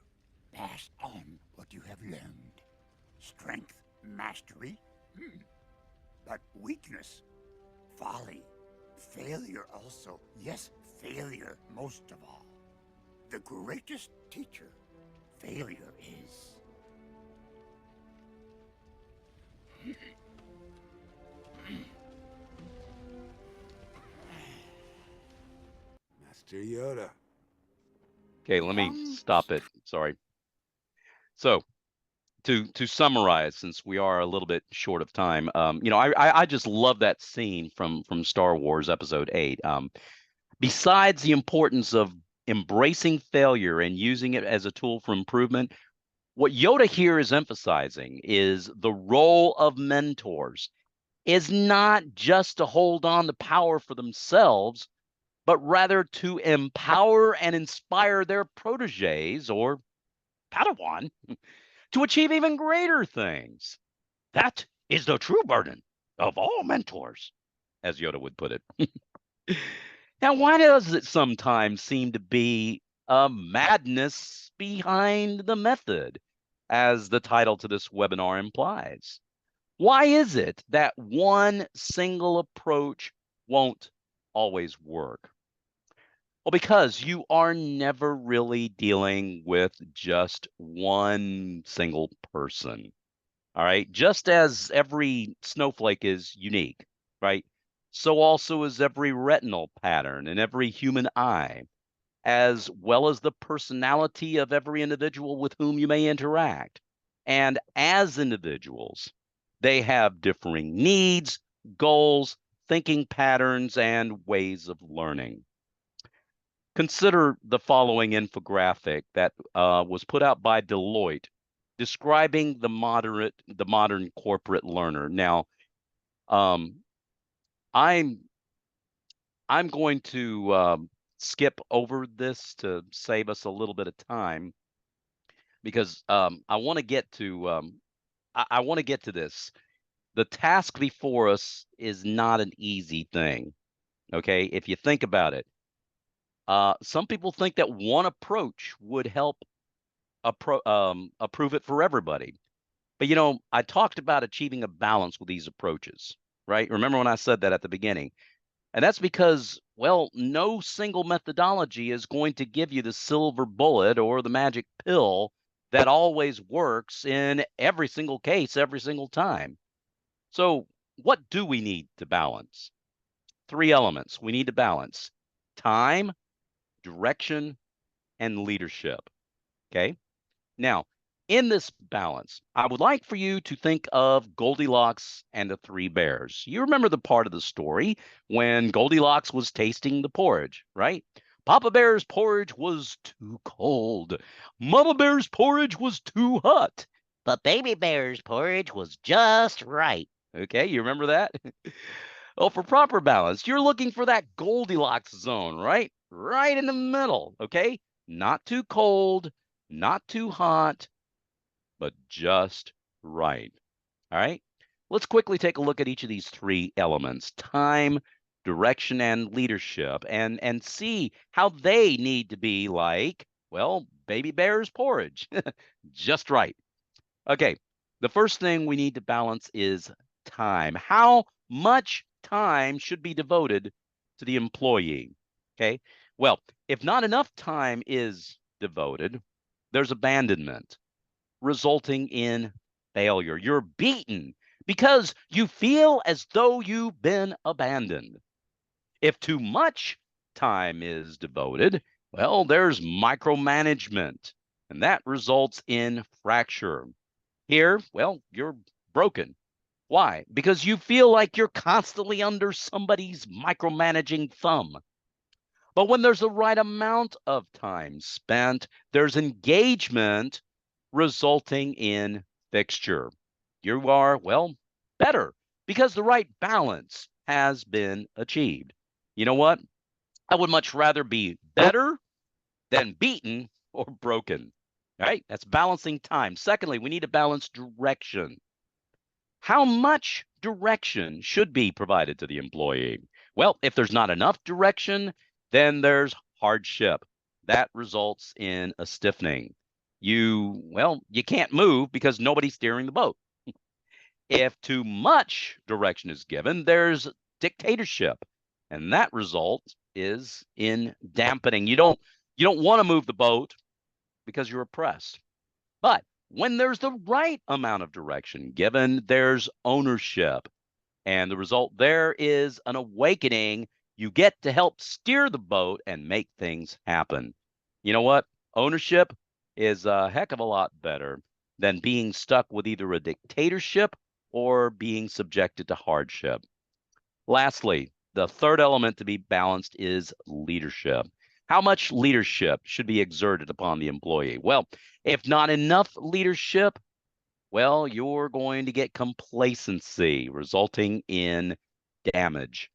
Pass on what you have learned. Strength, mastery, but weakness, folly, failure also. Yes, failure most of all. The greatest teacher failure is. Master Yoda. Okay, let me One stop it. Sorry. So to summarize, since we are a little bit short of time, I just love that scene from Star Wars Episode 8. Besides the importance of embracing failure and using it as a tool for improvement, what Yoda here is emphasizing is the role of mentors is not just to hold on to power for themselves, but rather to empower and inspire their proteges or Padawan to achieve even greater things. That is the true burden of all mentors, as Yoda would put it. Now, why does it sometimes seem to be a madness behind the method, as the title to this webinar implies? Why is it that one single approach won't always work? Well, because you are never really dealing with just one single person. All right. Just as every snowflake is unique, right? So also is every retinal pattern and every human eye, as well as the personality of every individual with whom you may interact. And as individuals, they have differing needs, goals, thinking patterns, and ways of learning. Consider the following infographic that was put out by Deloitte describing the modern corporate learner. Now, um, I'm going to skip over this to save us a little bit of time because I want to get to I want to get to this. The task before us is not an easy thing. Okay, if you think about it, some people think that one approach would help approve it for everybody. But I talked about achieving a balance with these approaches, right? Remember when I said that at the beginning? And that's because, well, no single methodology is going to give you the silver bullet or the magic pill that always works in every single case, every single time. So, what do we need to balance? 3 elements we need to balance: time, direction, and leadership. Okay. Now, in this balance, I would like for you to think of Goldilocks and the Three Bears. You remember the part of the story when Goldilocks was tasting the porridge, right? Papa Bear's porridge was too cold. Mama Bear's porridge was too hot. But Baby Bear's porridge was just right. Okay, you remember that? Well, for proper balance, you're looking for that Goldilocks zone, right? Right in the middle, okay? Not too cold, not too hot, but just right. All right. Let's quickly take a look at each of these 3 elements: time, direction, and leadership, and see how they need to be like, well, Baby Bear's porridge. Just right. Okay. The first thing we need to balance is time. How much time should be devoted to the employee? Okay. Well, if not enough time is devoted, there's abandonment, resulting in failure. You're beaten because you feel as though you've been abandoned. If too much time is devoted, well, there's micromanagement, and that results in fracture. Here, well, you're broken. Why? Because you feel like you're constantly under somebody's micromanaging thumb. But when there's the right amount of time spent, there's engagement, resulting in fixture. You are, well, better because the right balance has been achieved. You know what? I would much rather be better than beaten or broken. All right, that's balancing time. Secondly, we need to balance direction. How much direction should be provided to the employee? Well, if there's not enough direction, then there's hardship. That results in a stiffening. You can't move because nobody's steering the boat. If too much direction is given, there's dictatorship, and that result is in dampening. You don't want to move the boat because you're oppressed. But when there's the right amount of direction given, there's ownership. And the result there is an awakening. You get to help steer the boat and make things happen. You know what? Ownership is a heck of a lot better than being stuck with either a dictatorship or being subjected to hardship. Lastly, the third element to be balanced is leadership. How much leadership should be exerted upon the employee? Well, if not enough leadership, well, you're going to get complacency, resulting in damage.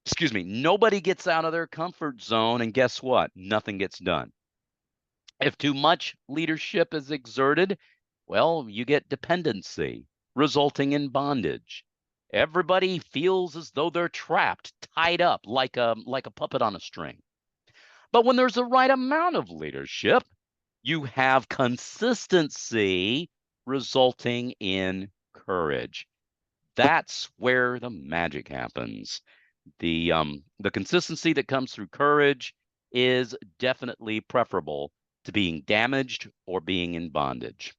Excuse me, nobody gets out of their comfort zone, and guess what? Nothing gets done. If too much leadership is exerted, well, you get dependency, resulting in bondage. Everybody feels as though they're trapped, tied up like a puppet on a string. But when there's the right amount of leadership, you have consistency, resulting in courage. That's where the magic happens. The consistency that comes through courage is definitely preferable to being damaged or being in bondage.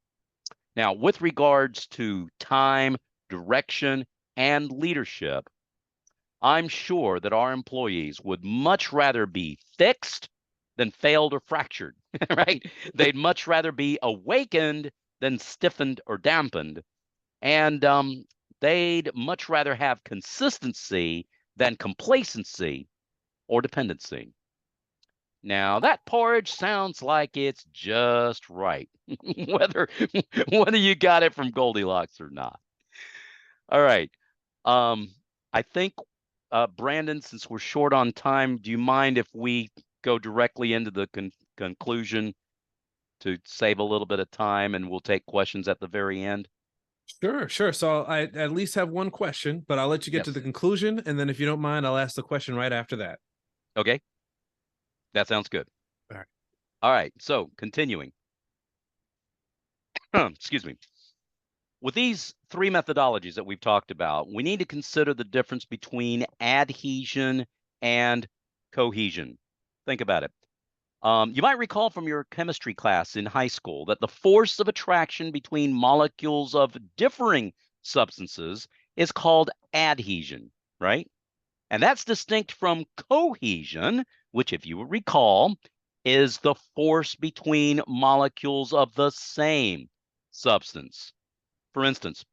Now, with regards to time, direction, and leadership, I'm sure that our employees would much rather be fixed than failed or fractured, right? They'd much rather be awakened than stiffened or dampened. And they'd much rather have consistency than complacency or dependency. Now, that porridge sounds like it's just right, whether you got it from Goldilocks or not. All right. Um, I think, Brandon, since we're short on time, do you mind if we go directly into the conclusion to save a little bit of time, and we'll take questions at the very end? Sure, sure. So I at least have one question, but I'll let you get to Yes. the conclusion, and then if you don't mind, I'll ask the question right after that. Okay. That sounds good. All right. All right. So continuing. Excuse me. With these three methodologies that we've talked about, we need to consider the difference between adhesion and cohesion. Think about it. You might recall from your chemistry class in high school that the force of attraction between molecules of differing substances is called adhesion, right? And that's distinct from cohesion, which, if you recall, is the force between molecules of the same substance. For instance,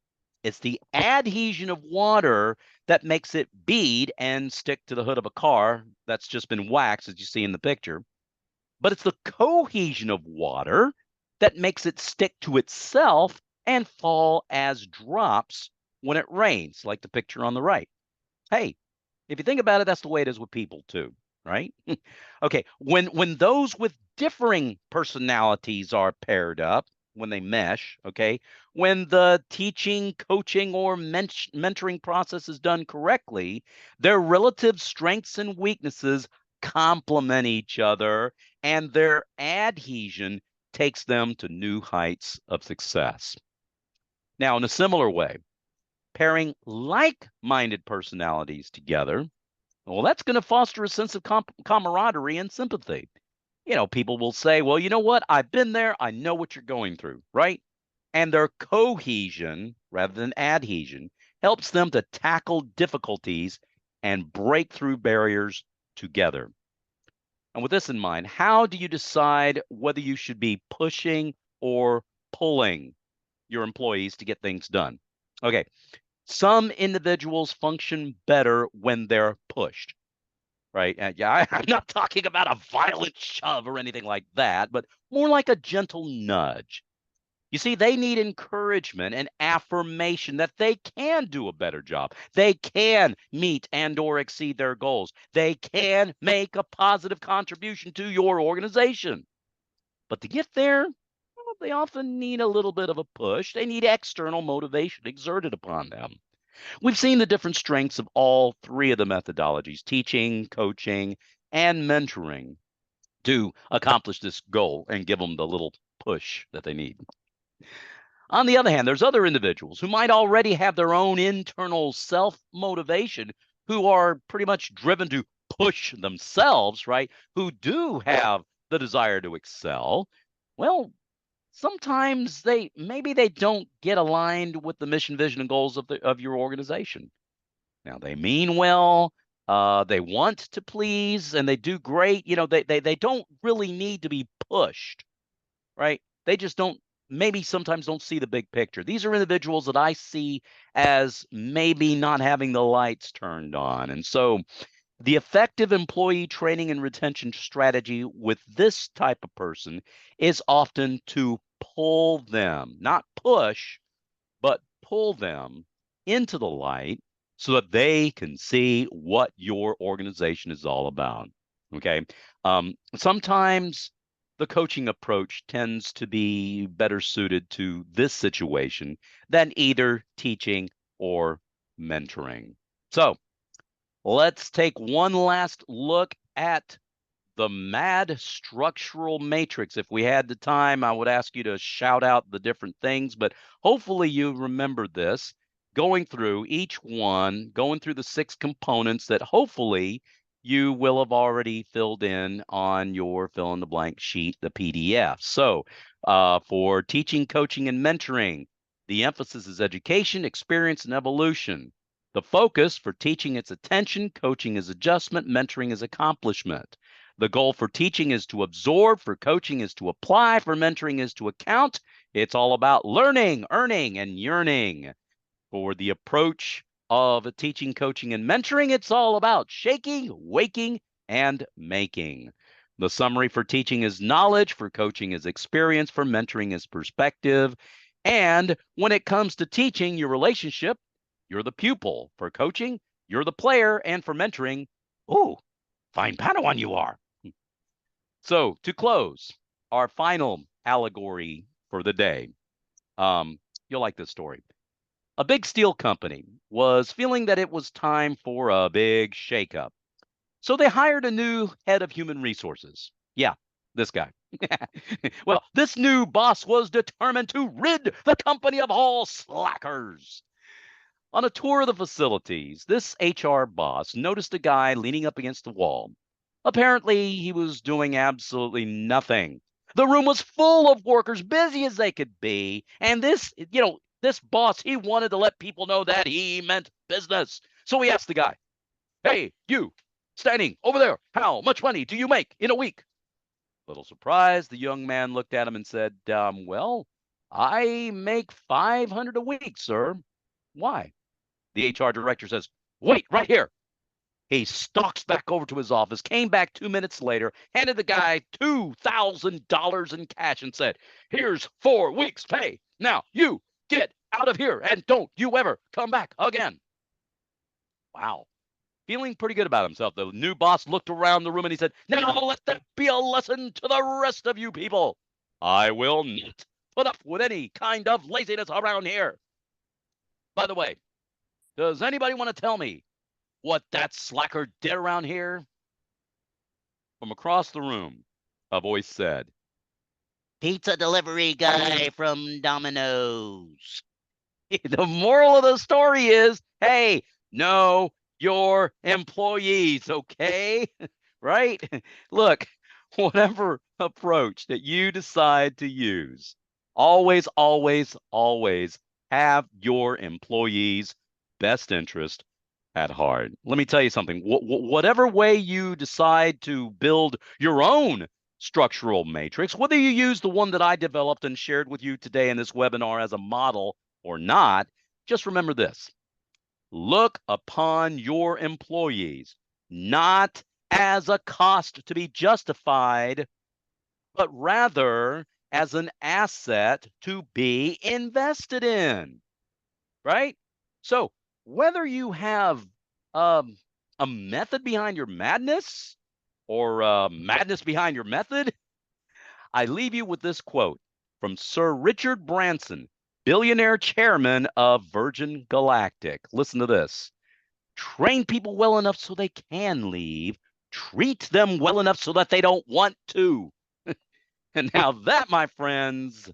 it's the adhesion of water that makes it bead and stick to the hood of a car that's just been waxed, as you see in the picture. But it's the cohesion of water that makes it stick to itself and fall as drops when it rains, like the picture on the right. Hey, if you think about it, that's the way it is with people too, right? Okay, when those with differing personalities are paired up, when they mesh, okay, when the teaching, coaching, or mentoring process is done correctly, their relative strengths and weaknesses complement each other, and their adhesion takes them to new heights of success. Now, in a similar way, pairing like-minded personalities together, well, that's going to foster a sense of camaraderie and sympathy. People will say, well, you know what? I've been there. I know what you're going through, right? And their cohesion, rather than adhesion, helps them to tackle difficulties and break through barriers together. And with this in mind, how do you decide whether you should be pushing or pulling your employees to get things done? Okay, some individuals function better when they're pushed, right? Yeah, I'm not talking about a violent shove or anything like that, but more like a gentle nudge. You see, they need encouragement and affirmation that they can do a better job. They can meet and or exceed their goals. They can make a positive contribution to your organization. But to get there, well, they often need a little bit of a push. They need external motivation exerted upon them. We've seen the different strengths of all three of the methodologies, teaching, coaching, and mentoring, to accomplish this goal and give them the little push that they need. On the other hand, there's other individuals who might already have their own internal self-motivation, who are pretty much driven to push themselves, right? Who do have the desire to excel. Well, sometimes maybe they don't get aligned with the mission, vision, and goals of your organization. Now, they mean well, they want to please, and they do great. They don't really need to be pushed, right? They just don't, maybe sometimes don't see the big picture. These are individuals that I see as maybe not having the lights turned on. And so the effective employee training and retention strategy with this type of person is often to pull them, not push, but pull them into the light so that they can see what your organization is all about. Okay. Sometimes the coaching approach tends to be better suited to this situation than either teaching or mentoring. So let's take one last look at the MAD structural matrix. If we had the time, I would ask you to shout out the different things, but hopefully you remember this. going through each one, going through the 6 components that hopefully you will have already filled in on your fill in the blank sheet, the PDF. So for teaching, coaching, and mentoring, the emphasis is education, experience, and evolution. The focus for teaching is attention, coaching is adjustment, mentoring is accomplishment. The goal for teaching is to absorb, for coaching is to apply, for mentoring is to account. It's all about learning, earning, and yearning. For the approach of teaching, coaching, and mentoring, it's all about shaking, waking, and making. The summary for teaching is knowledge, for coaching is experience, for mentoring is perspective. And when it comes to teaching your relationship, you're the pupil. For coaching, you're the player. And for mentoring, ooh, fine Padawan you are. So to close, our final allegory for the day. You'll like this story. A big steel company was feeling that it was time for a big shakeup. So they hired a new head of human resources. Yeah, this guy. Well, this new boss was determined to rid the company of all slackers. On a tour of the facilities, this HR boss noticed a guy leaning up against the wall. Apparently, he was doing absolutely nothing. The room was full of workers, busy as they could be. And this boss, he wanted to let people know that he meant business. So he asked the guy, "Hey, you, standing over there, how much money do you make in a week?" Little surprised, the young man looked at him and said, well, I make 500 a week, sir. Why? The HR director says, "Wait, right here." He stalks back over to his office, came back 2 minutes later, handed the guy $2,000 in cash and said, "Here's 4 weeks' pay. Now you get out of here and don't you ever come back again." Wow. Feeling pretty good about himself, the new boss looked around the room and he said, "Now let that be a lesson to the rest of you people. I will not put up with any kind of laziness around here. By the way, does anybody want to tell me what that slacker did around here?" From across the room, a voice said, "Pizza delivery guy from Domino's." The moral of the story is, hey, know your employees, okay? Right? Look, whatever approach that you decide to use, always, always, always have your employees' best interest at heart. Let me tell you something. Whatever way you decide to build your own structural matrix, whether you use the one that I developed and shared with you today in this webinar as a model or not, just remember this. Look upon your employees not as a cost to be justified, but rather as an asset to be invested in, right? So whether you have a method behind your madness or madness behind your method, I leave you with this quote from Sir Richard Branson, billionaire chairman of Virgin Galactic. Listen to this. "Train people well enough so they can leave. Treat them well enough so that they don't want to." And now that, my friends,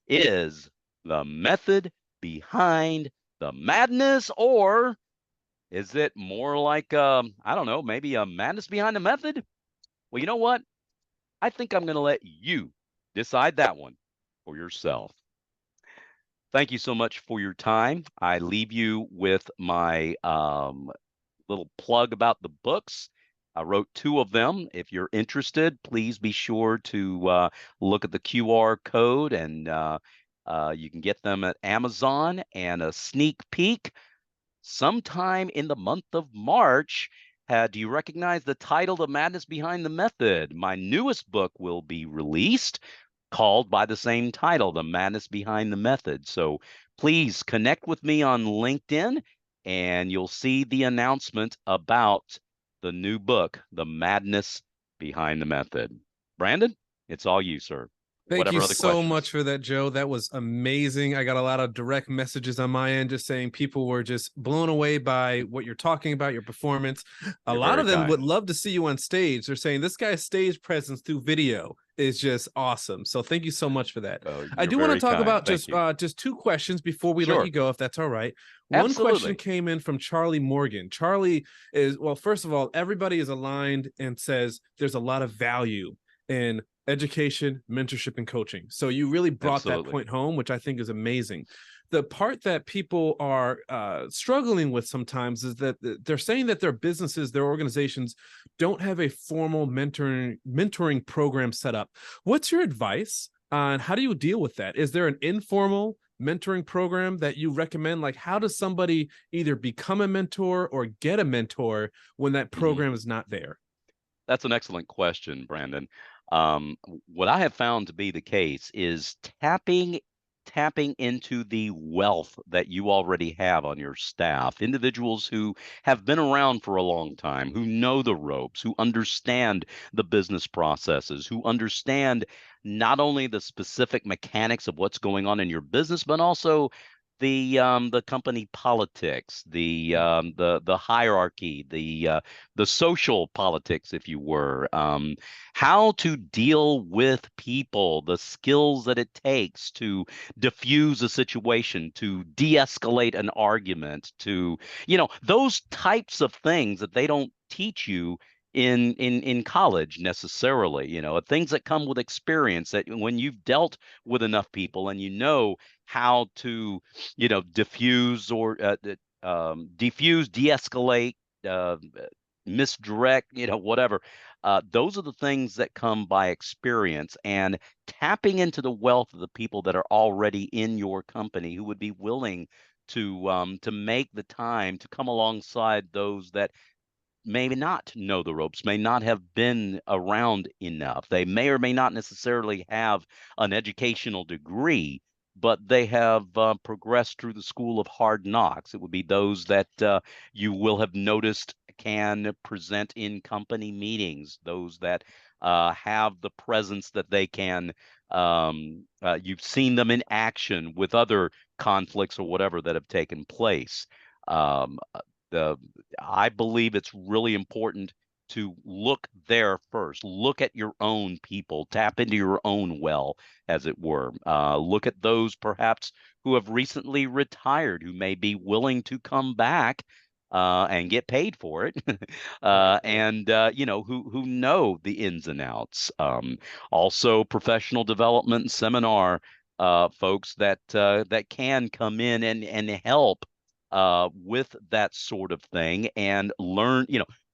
is the method behind the madness, or is it more like, I don't know, maybe a madness behind the method? Well, you know what? I think I'm going to let you decide that one for yourself. Thank you so much for your time. I leave you with my little plug about the books. I wrote 2 of them. If you're interested, please be sure to look at the QR code, and you can get them at Amazon. And a sneak peek, sometime in the month of March. Do you recognize the title, The Madness Behind the Method? My newest book will be released, called by the same title, The Madness Behind the Method. So please connect with me on LinkedIn, and you'll see the announcement about the new book, The Madness Behind the Method. Brandon, it's all you, sir. Thank you Whatever other so questions. much for that, Joe. That was amazing. I got a lot of direct messages on my end just saying people were just blown away by what you're talking about, your performance. A You're lot very of them kind. would love to see you on stage. They're saying this guy's stage presence through video is just awesome. So thank you so much for that. Oh, I you're do want to very talk kind. about Thank you. just two questions before we let Sure. you go, if that's all right. One question Absolutely. came in from Charlie Morgan. Charlie is, well, first of all, everybody is aligned and says there's a lot of value in education, mentorship, and coaching. So you really brought that Absolutely. point home, which I think is amazing. The part that people are struggling with sometimes is that they're saying that their businesses, their organizations don't have a formal mentoring program set up. What's your advice on how do you deal with that? Is there an informal mentoring program that you recommend? Like, how does somebody either become a mentor or get a mentor when that program is not there? That's an excellent question, Brandon. What I have found to be the case is tapping into the wealth that you already have on your staff, individuals who have been around for a long time, who know the ropes, who understand the business processes, who understand not only the specific mechanics of what's going on in your business, but also the company politics, the hierarchy, the social politics, if you were, how to deal with people, the skills that it takes to diffuse a situation, to de-escalate an argument, to, those types of things that they don't teach you in college necessarily, things that come with experience, that when you've dealt with enough people and you know how to, diffuse or defuse, de-escalate, uh, misdirect, whatever. Those are the things that come by experience, and tapping into the wealth of the people that are already in your company who would be willing to make the time to come alongside those that may not know the ropes, may not have been around enough. They may or may not necessarily have an educational degree, but they have progressed through the school of hard knocks. It would be those that you will have noticed can present in company meetings, those that have the presence that they can. You've seen them in action with other conflicts or whatever that have taken place. Um, the I believe it's really important to look there first. Look at your own people, tap into your own well, as it were. Look at those perhaps who have recently retired, who may be willing to come back and get paid for it, Right. and who know the ins and outs. Also, professional development seminar folks that can come in and help with that sort of thing and learn.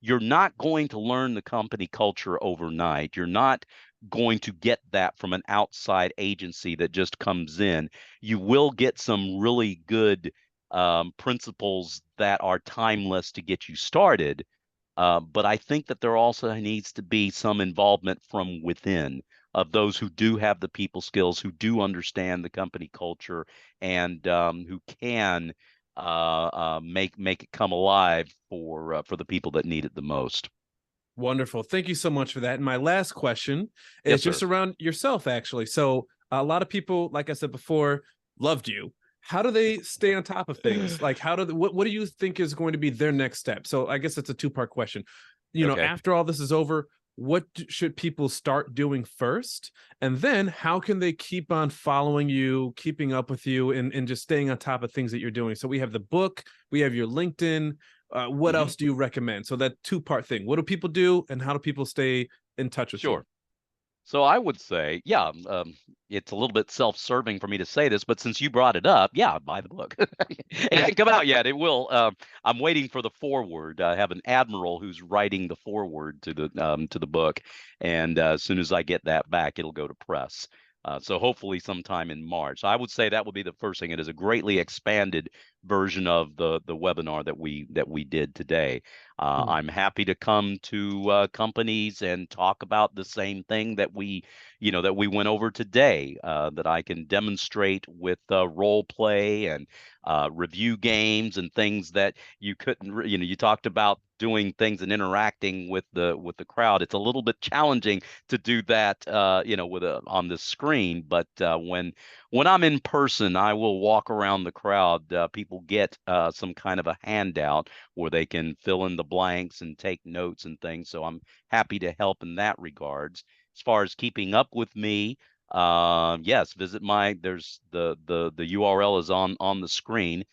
You're not going to learn the company culture overnight. You're not going to get that from an outside agency that just comes in. You will get some really good principles that are timeless to get you started. But I think that there also needs to be some involvement from within of those who do have the people skills, who do understand the company culture, and who can make it come alive for the people that need it the most. Wonderful. Thank you so much for that. And my last question is Yes, sir. just around yourself, actually. So a lot of people, like I said before, loved you. How do they stay on top of things? Like, what do you think is going to be their next step? So I guess it's a two-part question. Okay. After all this is over, what should people start doing first? And then how can they keep on following you, keeping up with you, and just staying on top of things that you're doing? So we have the book, we have your LinkedIn. What Mhm. else do you recommend? So that two-part thing. What do people do, and how do people stay in touch with you? Sure. So I would say, yeah, it's a little bit self-serving for me to say this, but since you brought it up, yeah, buy the book. It hasn't come out yet. It will. I'm waiting for the foreword. I have an admiral who's writing the foreword to the book, and as soon as I get that back, it'll go to press. So hopefully sometime in March. I would say that would be the first thing. It is a greatly expanded version of the webinar that we did today. Hmm. I'm happy to come to companies and talk about the same thing that we went over today. That I can demonstrate with role play and review games and things that you couldn't. You talked about doing things and interacting with the crowd. It's a little bit challenging to do that, on the screen. But when I'm in person, I will walk around the crowd. People get some kind of a handout where they can fill in the blanks and take notes and things. So I'm happy to help in that regards. as far as keeping up with me, yes, visit there's the URL is on the screen.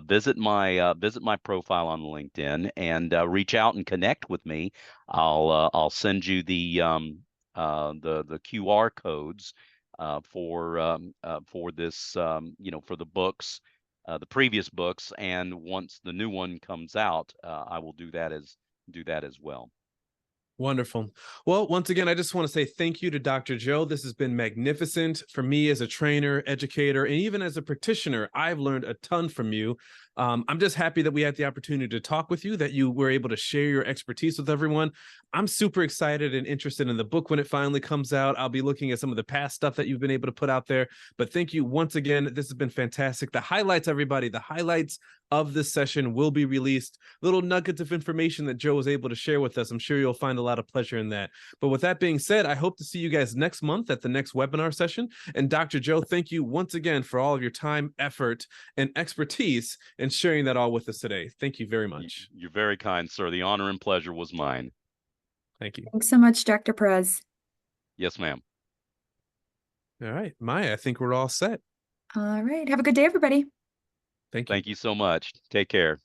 Visit my profile on LinkedIn and reach out and connect with me. I'll send you the QR codes for this for the books, the previous books, and once the new one comes out, I will do that as well. Wonderful. Well, once again, I just want to say thank you to Dr. Joe. This has been magnificent for me as a trainer, educator, and even as a practitioner. I've learned a ton from you. I'm just happy that we had the opportunity to talk with you, that you were able to share your expertise with everyone. I'm super excited and interested in the book when it finally comes out. I'll be looking at some of the past stuff that you've been able to put out there. But thank you once again. This has been fantastic. The highlights, everybody, the highlights of this session will be released. Little nuggets of information that Joe was able to share with us. I'm sure you'll find a lot of pleasure in that. But with that being said, I hope to see you guys next month at the next webinar session. And Dr. Joe, thank you once again for all of your time, effort, and expertise and sharing that all with us today. Thank you very much. You're very kind, sir. The honor and pleasure was mine. Thank you. Thanks so much, Dr. Perez. Yes, ma'am. All right, Maya, I think we're all set. All right. Have a good day, everybody. Thank you. Thank you so much. Take care.